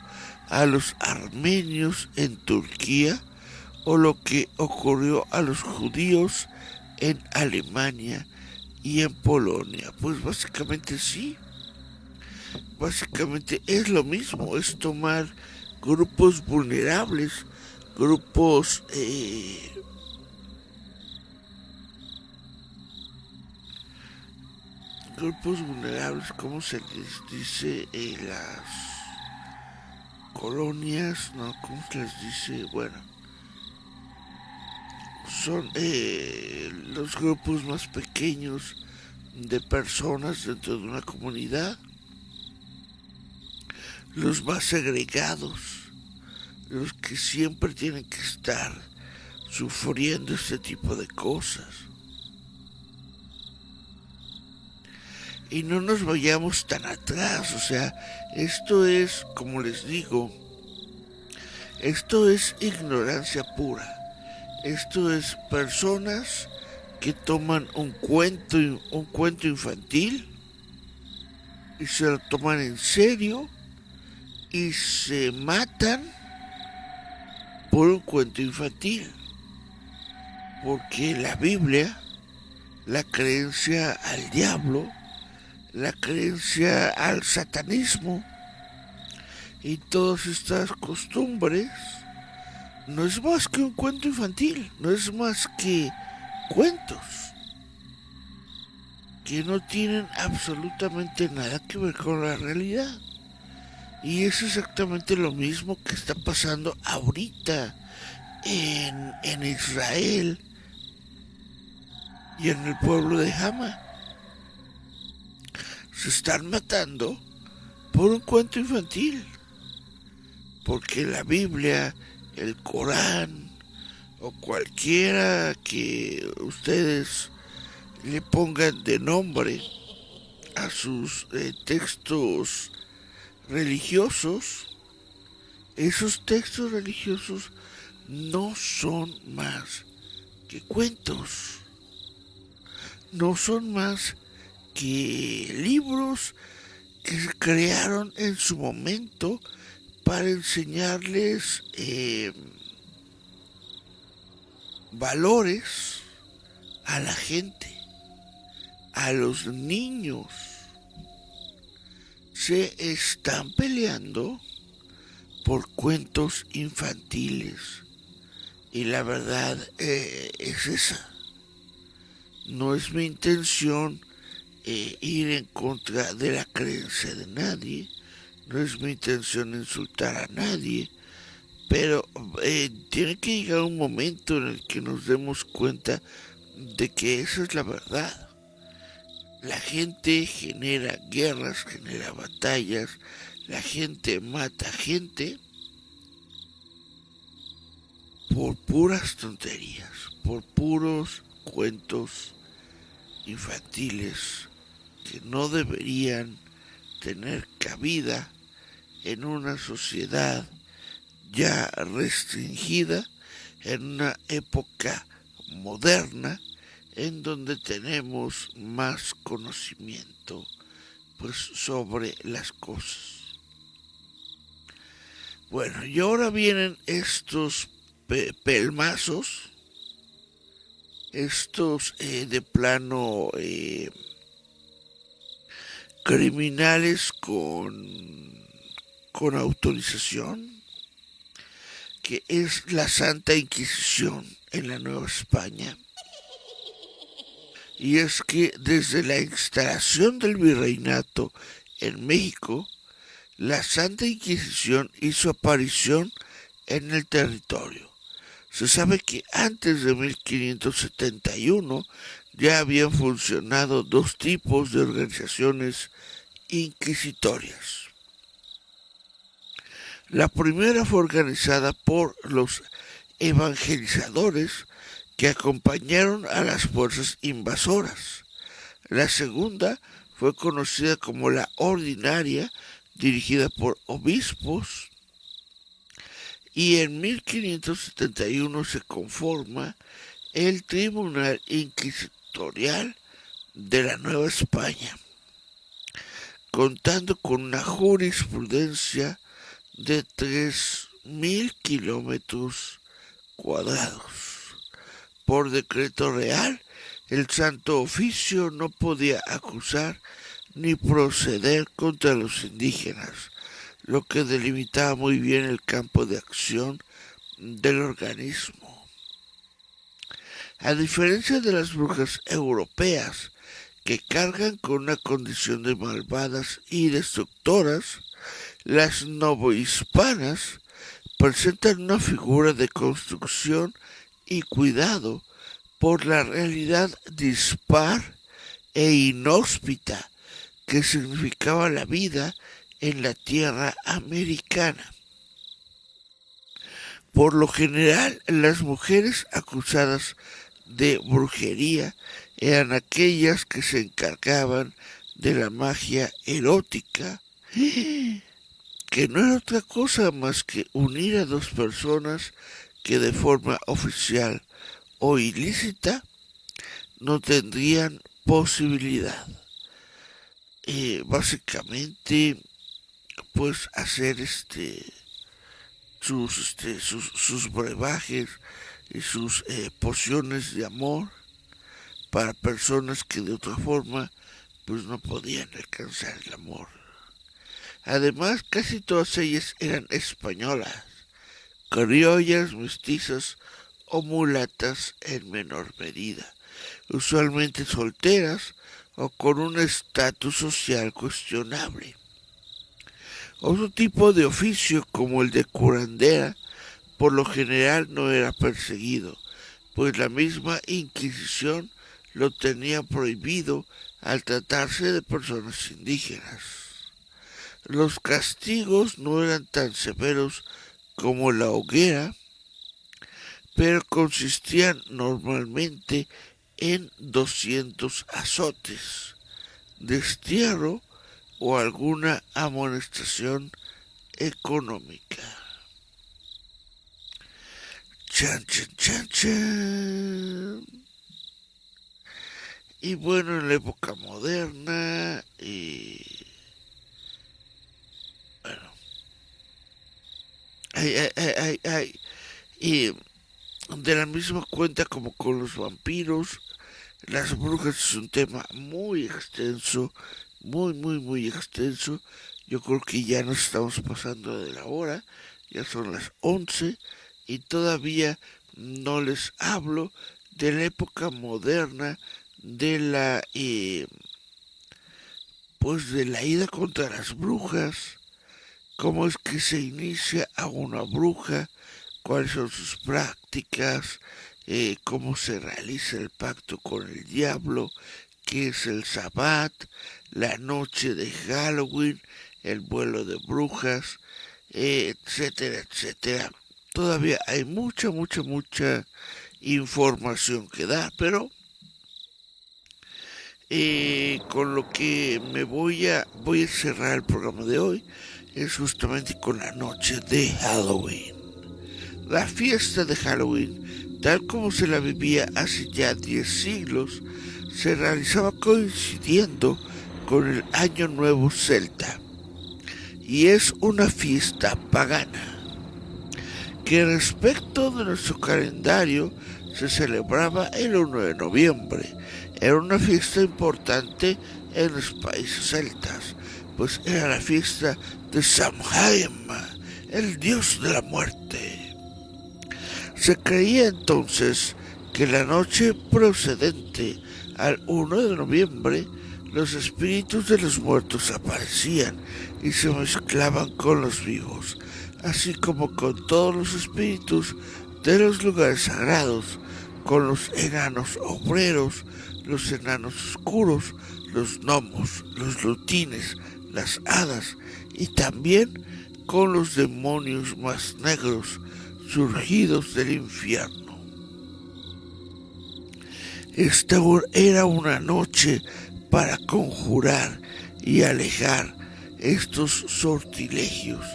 B: a los armenios en Turquía o lo que ocurrió a los judíos en Alemania y en Polonia. Pues básicamente sí, básicamente es lo mismo, es tomar grupos vulnerables, grupos grupos vulnerables, como se les dice en las colonias, no, ¿cómo se les dice? Bueno, son los grupos más pequeños de personas dentro de una comunidad, los más segregados, los que siempre tienen que estar sufriendo este tipo de cosas. Y no nos vayamos tan atrás, o sea, esto es, como les digo, esto es ignorancia pura. Esto es personas que toman un cuento infantil y se lo toman en serio y se matan por un cuento infantil. Porque la Biblia, la creencia al diablo, la creencia al satanismo y todas estas costumbres no es más que un cuento infantil, no es más que cuentos que no tienen absolutamente nada que ver con la realidad. Y es exactamente lo mismo que está pasando ahorita en Israel y en el pueblo de Hama. Se están matando por un cuento infantil. Porque la Biblia, el Corán o cualquiera que ustedes le pongan de nombre a sus textos religiosos, esos textos religiosos no son más que cuentos, no son más que libros que se crearon en su momento para enseñarles valores a la gente, a los niños. Se están peleando por cuentos infantiles y la verdad es esa. No es mi intención ir en contra de la creencia de nadie, no es mi intención insultar a nadie, pero tiene que llegar un momento en el que nos demos cuenta de que esa es la verdad. La gente genera guerras, genera batallas, la gente mata gente por puras tonterías, por puros cuentos infantiles que no deberían tener cabida en una sociedad ya restringida, en una época moderna en donde tenemos más conocimiento pues sobre las cosas. Bueno, y ahora vienen estos pelmazos, estos de plano criminales con autorización, que es la Santa Inquisición en la Nueva España. Y es que desde la instalación del virreinato en México, la Santa Inquisición hizo aparición en el territorio. Se sabe que antes de 1571 ya habían funcionado dos tipos de organizaciones inquisitorias. La primera fue organizada por los evangelizadores que acompañaron a las fuerzas invasoras. La segunda fue conocida como la ordinaria, dirigida por obispos, y en 1571 se conforma el Tribunal Inquisitorial de la Nueva España, contando con una jurisprudencia de 3.000 kilómetros cuadrados. Por decreto real, el Santo Oficio no podía acusar ni proceder contra los indígenas, lo que delimitaba muy bien el campo de acción del organismo. A diferencia de las brujas europeas, que cargan con una condición de malvadas y destructoras, las novohispanas presentan una figura de construcción y cuidado por la realidad dispar e inhóspita que significaba la vida en la tierra americana. Por lo general, las mujeres acusadas de brujería eran aquellas que se encargaban de la magia erótica, que no era otra cosa más que unir a dos personas que de forma oficial o ilícita no tendrían posibilidad. Básicamente, pues hacer sus brebajes y sus pociones de amor para personas que de otra forma pues no podían alcanzar el amor. Además, casi todas ellas eran españolas, criollas, mestizas o mulatas en menor medida, usualmente solteras o con un estatus social cuestionable. Otro tipo de oficio, como el de curandera, por lo general no era perseguido, pues la misma Inquisición lo tenía prohibido al tratarse de personas indígenas. Los castigos no eran tan severos como la hoguera, pero consistían normalmente en 200 azotes, destierro o alguna amonestación económica. Chan, chan, chan, chan. Y bueno, en la época moderna, bueno, y de la misma cuenta como con los vampiros, las brujas es un tema muy extenso, muy extenso. Yo creo que ya nos estamos pasando de la hora, ya son las 11 y todavía no les hablo de la época moderna de la pues de la ida contra las brujas, cómo es que se inicia a una bruja, cuáles son sus prácticas, cómo se realiza el pacto con el diablo, qué es el sabbat, la noche de Halloween, el vuelo de brujas, etcétera, etcétera. Todavía hay mucha información que dar, pero con lo que voy a cerrar el programa de hoy es justamente con la noche de Halloween. La fiesta de Halloween, tal como se la vivía hace ya 10 siglos, se realizaba coincidiendo con el Año Nuevo Celta y es una fiesta pagana que respecto de nuestro calendario se celebraba el 1 de noviembre. Era una fiesta importante en los países celtas, pues era la fiesta de Samhain, el dios de la muerte. Se creía entonces que la noche procedente al 1 de noviembre los espíritus de los muertos aparecían y se mezclaban con los vivos, así como con todos los espíritus de los lugares sagrados, con los enanos obreros, los enanos oscuros, los gnomos, los lutines, las hadas y también con los demonios más negros surgidos del infierno. Esta era una noche para conjurar y alejar estos sortilegios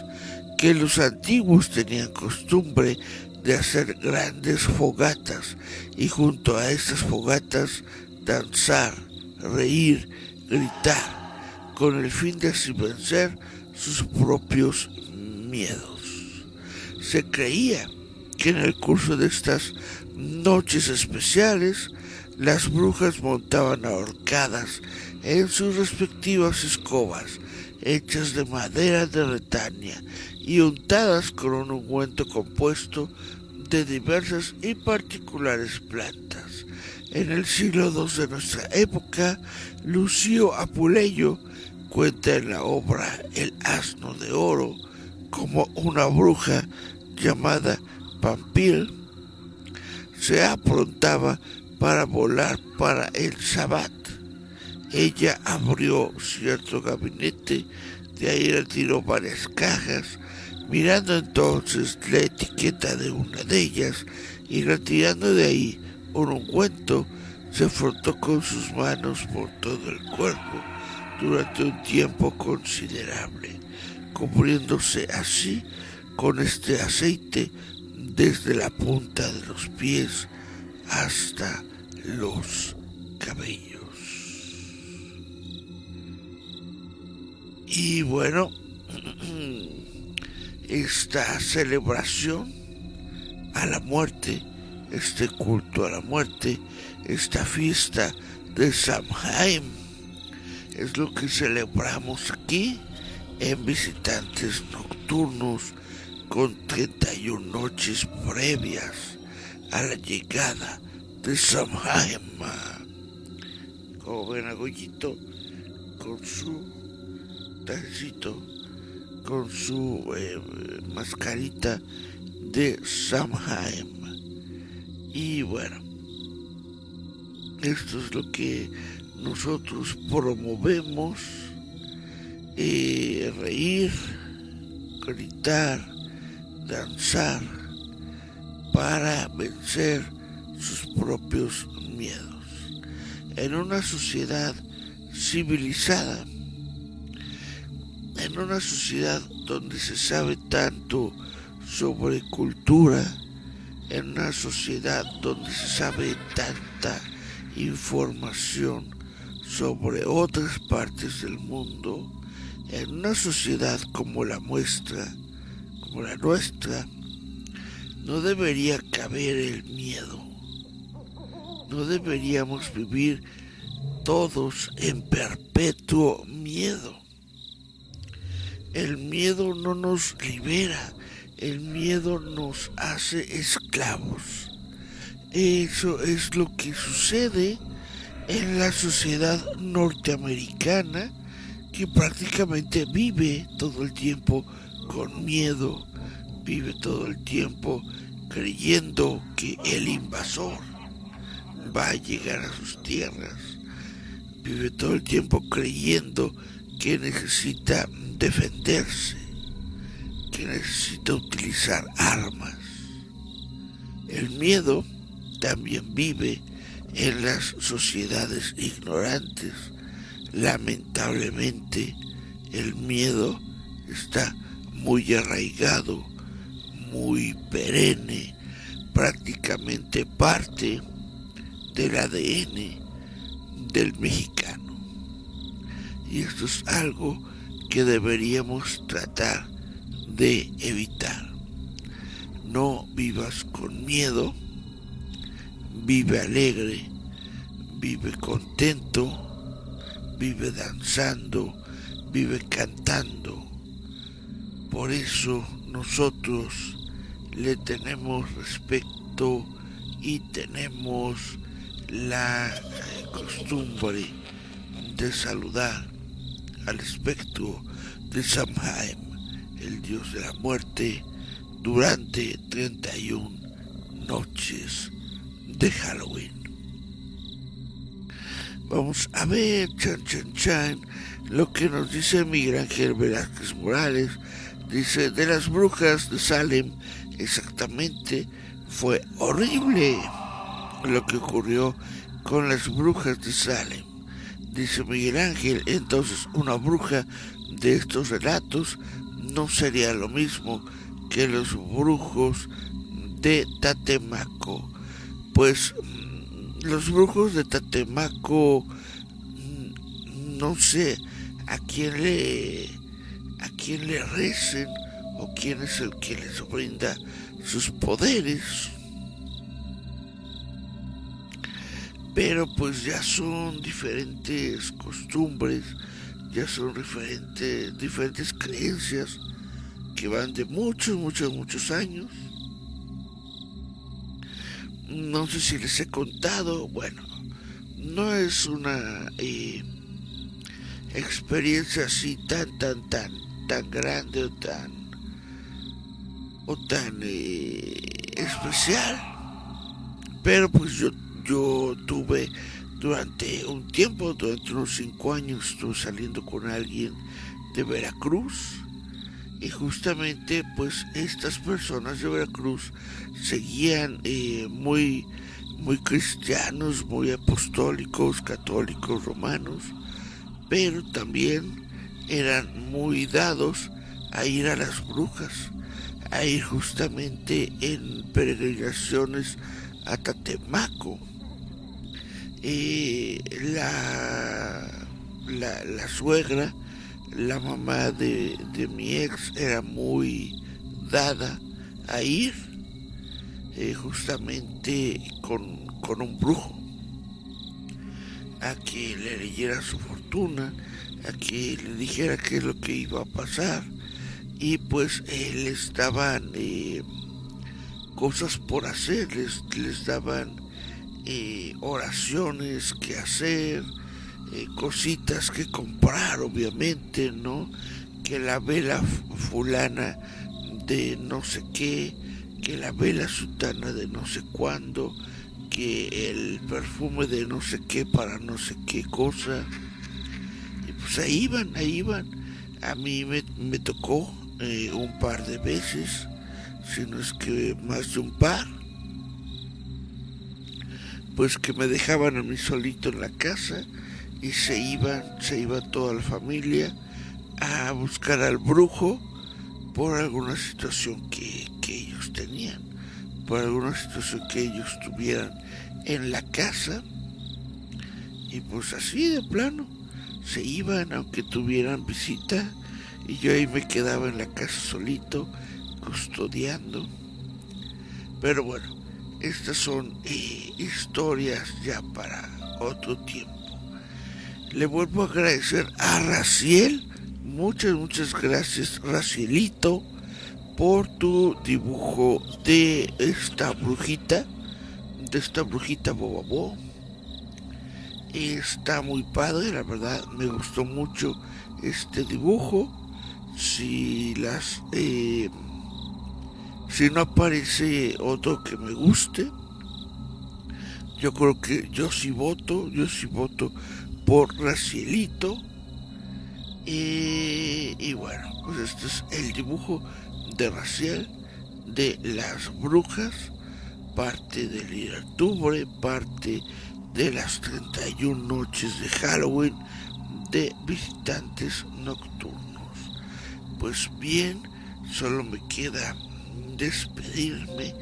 B: que los antiguos tenían costumbre de hacer grandes fogatas y junto a estas fogatas danzar, reír, gritar, con el fin de así vencer sus propios miedos. Se creía que en el curso de estas noches especiales las brujas montaban ahorcadas en sus respectivas escobas, hechas de madera de retania y untadas con un ungüento compuesto de diversas y particulares plantas. En el siglo II de nuestra época, Lucio Apuleyo cuenta en la obra El asno de oro como una bruja llamada Pampil se aprontaba para volar para el Sabbat. Ella abrió cierto gabinete, de ahí retiró varias cajas, mirando entonces la etiqueta de una de ellas y retirando de ahí un ungüento, se frotó con sus manos por todo el cuerpo durante un tiempo considerable, cubriéndose así con este aceite desde la punta de los pies hasta los cabellos. Y bueno, esta celebración a la muerte, este culto a la muerte, esta fiesta de Samhain, es lo que celebramos aquí en Visitantes Nocturnos, con 31 noches previas a la llegada de Samhain. Como ven a Goyito con su tacito, con su mascarita de Samhain. Y bueno, esto es lo que nosotros promovemos: reír, gritar, danzar para vencer sus propios miedos. En una sociedad civilizada, en una sociedad donde se sabe tanto sobre cultura, en una sociedad donde se sabe tanta información sobre otras partes del mundo, en una sociedad como la nuestra, no debería caber el miedo. No deberíamos vivir todos en perpetuo miedo. El miedo no nos libera, el miedo nos hace esclavos. Eso es lo que sucede en la sociedad norteamericana, que prácticamente vive todo el tiempo con miedo, vive todo el tiempo creyendo que el invasor va a llegar a sus tierras, vive todo el tiempo creyendo que necesita defenderse, que necesita utilizar armas. El miedo también vive en las sociedades ignorantes. Lamentablemente, el miedo está muy arraigado, muy perenne, prácticamente parte del ADN del mexicano. Y esto es algo que deberíamos tratar de evitar. No vivas con miedo, vive alegre, vive contento, vive danzando, vive cantando. Por eso nosotros le tenemos respeto y tenemos la costumbre de saludar al espectro de Samhain, el dios de la muerte, durante 31 noches de Halloween. Vamos a ver, chan, lo que nos dice Miguel Ángel Velázquez Morales. Dice, de las brujas de Salem, exactamente, fue horrible lo que ocurrió con las brujas de Salem. Dice Miguel Ángel, entonces una bruja de estos relatos no sería lo mismo que los brujos de Tatemaco. Pues los brujos de Tatemaco, no sé a quién le recen o quién es el que les brinda sus poderes. Pero pues ya son diferentes costumbres, ya son diferentes creencias que van de muchos años. No sé si les he contado, bueno, no es una experiencia así tan grande o tan especial, pero pues yo tuve durante unos 5 años, estuve saliendo con alguien de Veracruz. Y justamente pues estas personas de Veracruz seguían muy cristianos, muy apostólicos, católicos, romanos, pero también eran muy dados a ir a las brujas, a ir justamente en peregrinaciones a Tatemaco. La suegra, la mamá de mi ex, era muy dada a ir justamente con un brujo, a que le leyera su fortuna, a que le dijera qué es lo que iba a pasar, y pues les daban cosas por hacer, les daban oraciones que hacer, cositas que comprar, obviamente, ¿no? Que la vela fulana de no sé qué, que la vela sutana de no sé cuándo, que el perfume de no sé qué para no sé qué cosa. Y pues ahí iban. A mí me tocó un par de veces, si no es que más de un par, pues que me dejaban a mí solito en la casa y se iba toda la familia a buscar al brujo por alguna situación que ellos tenían, por alguna situación que ellos tuvieran en la casa, y pues así de plano se iban aunque tuvieran visita, y yo ahí me quedaba en la casa solito custodiando. Pero bueno, estas son historias ya para otro tiempo. Le vuelvo a agradecer a Raciel. Muchas gracias, Racielito, por tu dibujo de esta brujita Bobabó. Está muy padre, la verdad, me gustó mucho este dibujo. Si no aparece otro que me guste, yo creo que yo sí voto por Racielito. Y bueno, pues este es el dibujo de Raciel de las brujas, parte del octubre, parte de las 31 noches de Halloween de Visitantes Nocturnos. Pues bien, solo me queda despedirme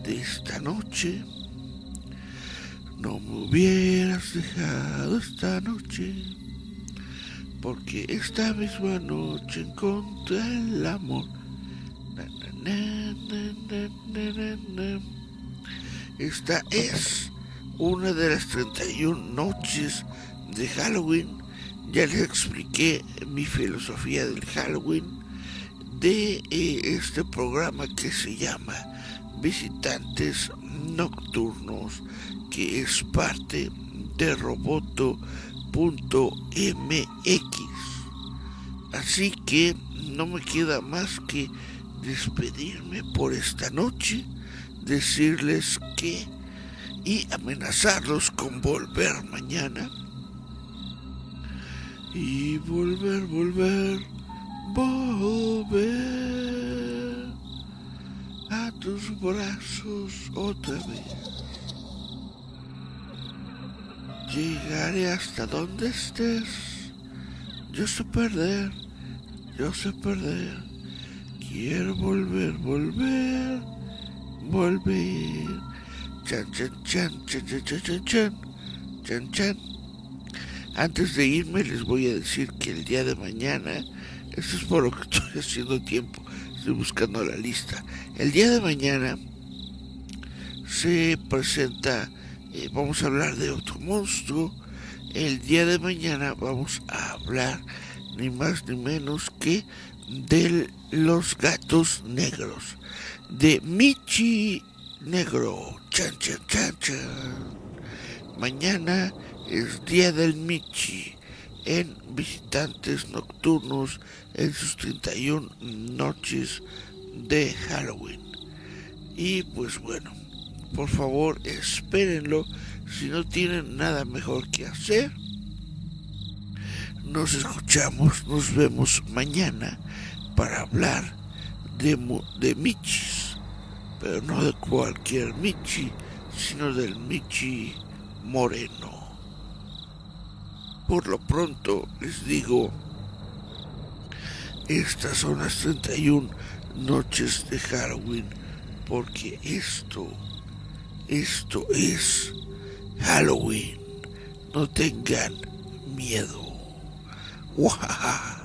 B: de esta noche. No me hubieras dejado esta noche, porque esta misma noche encontré el amor. Esta es una de las 31 noches de Halloween. Ya les expliqué mi filosofía del Halloween, de este programa que se llama Visitantes Nocturnos, que es parte de Roboto.mx. Así que no me queda más que despedirme por esta noche, decirles que y amenazarlos con volver mañana y volver a tus brazos otra vez. Llegaré hasta donde estés. Yo sé perder. Quiero volver. Chan, chan, chan, chan, chan, chan, chan, chan, chan, chan. Antes de irme les voy a decir que el día de mañana, esto es por lo que estoy haciendo tiempo, estoy buscando la lista. El día de mañana se presenta, vamos a hablar de otro monstruo. El día de mañana vamos a hablar ni más ni menos que de los gatos negros, de Michi Negro. Chan, chan, chan, chan. Mañana es día del Michi en Visitantes Nocturnos en sus 31 noches de Halloween. Y pues bueno, por favor espérenlo. Si no tienen nada mejor que hacer, nos escuchamos, nos vemos mañana para hablar de Michis, pero no de cualquier Michi, sino del Michi moreno. Por lo pronto les digo, estas son las 31 noches de Halloween, porque esto es Halloween. No tengan miedo. ¡Wahaha!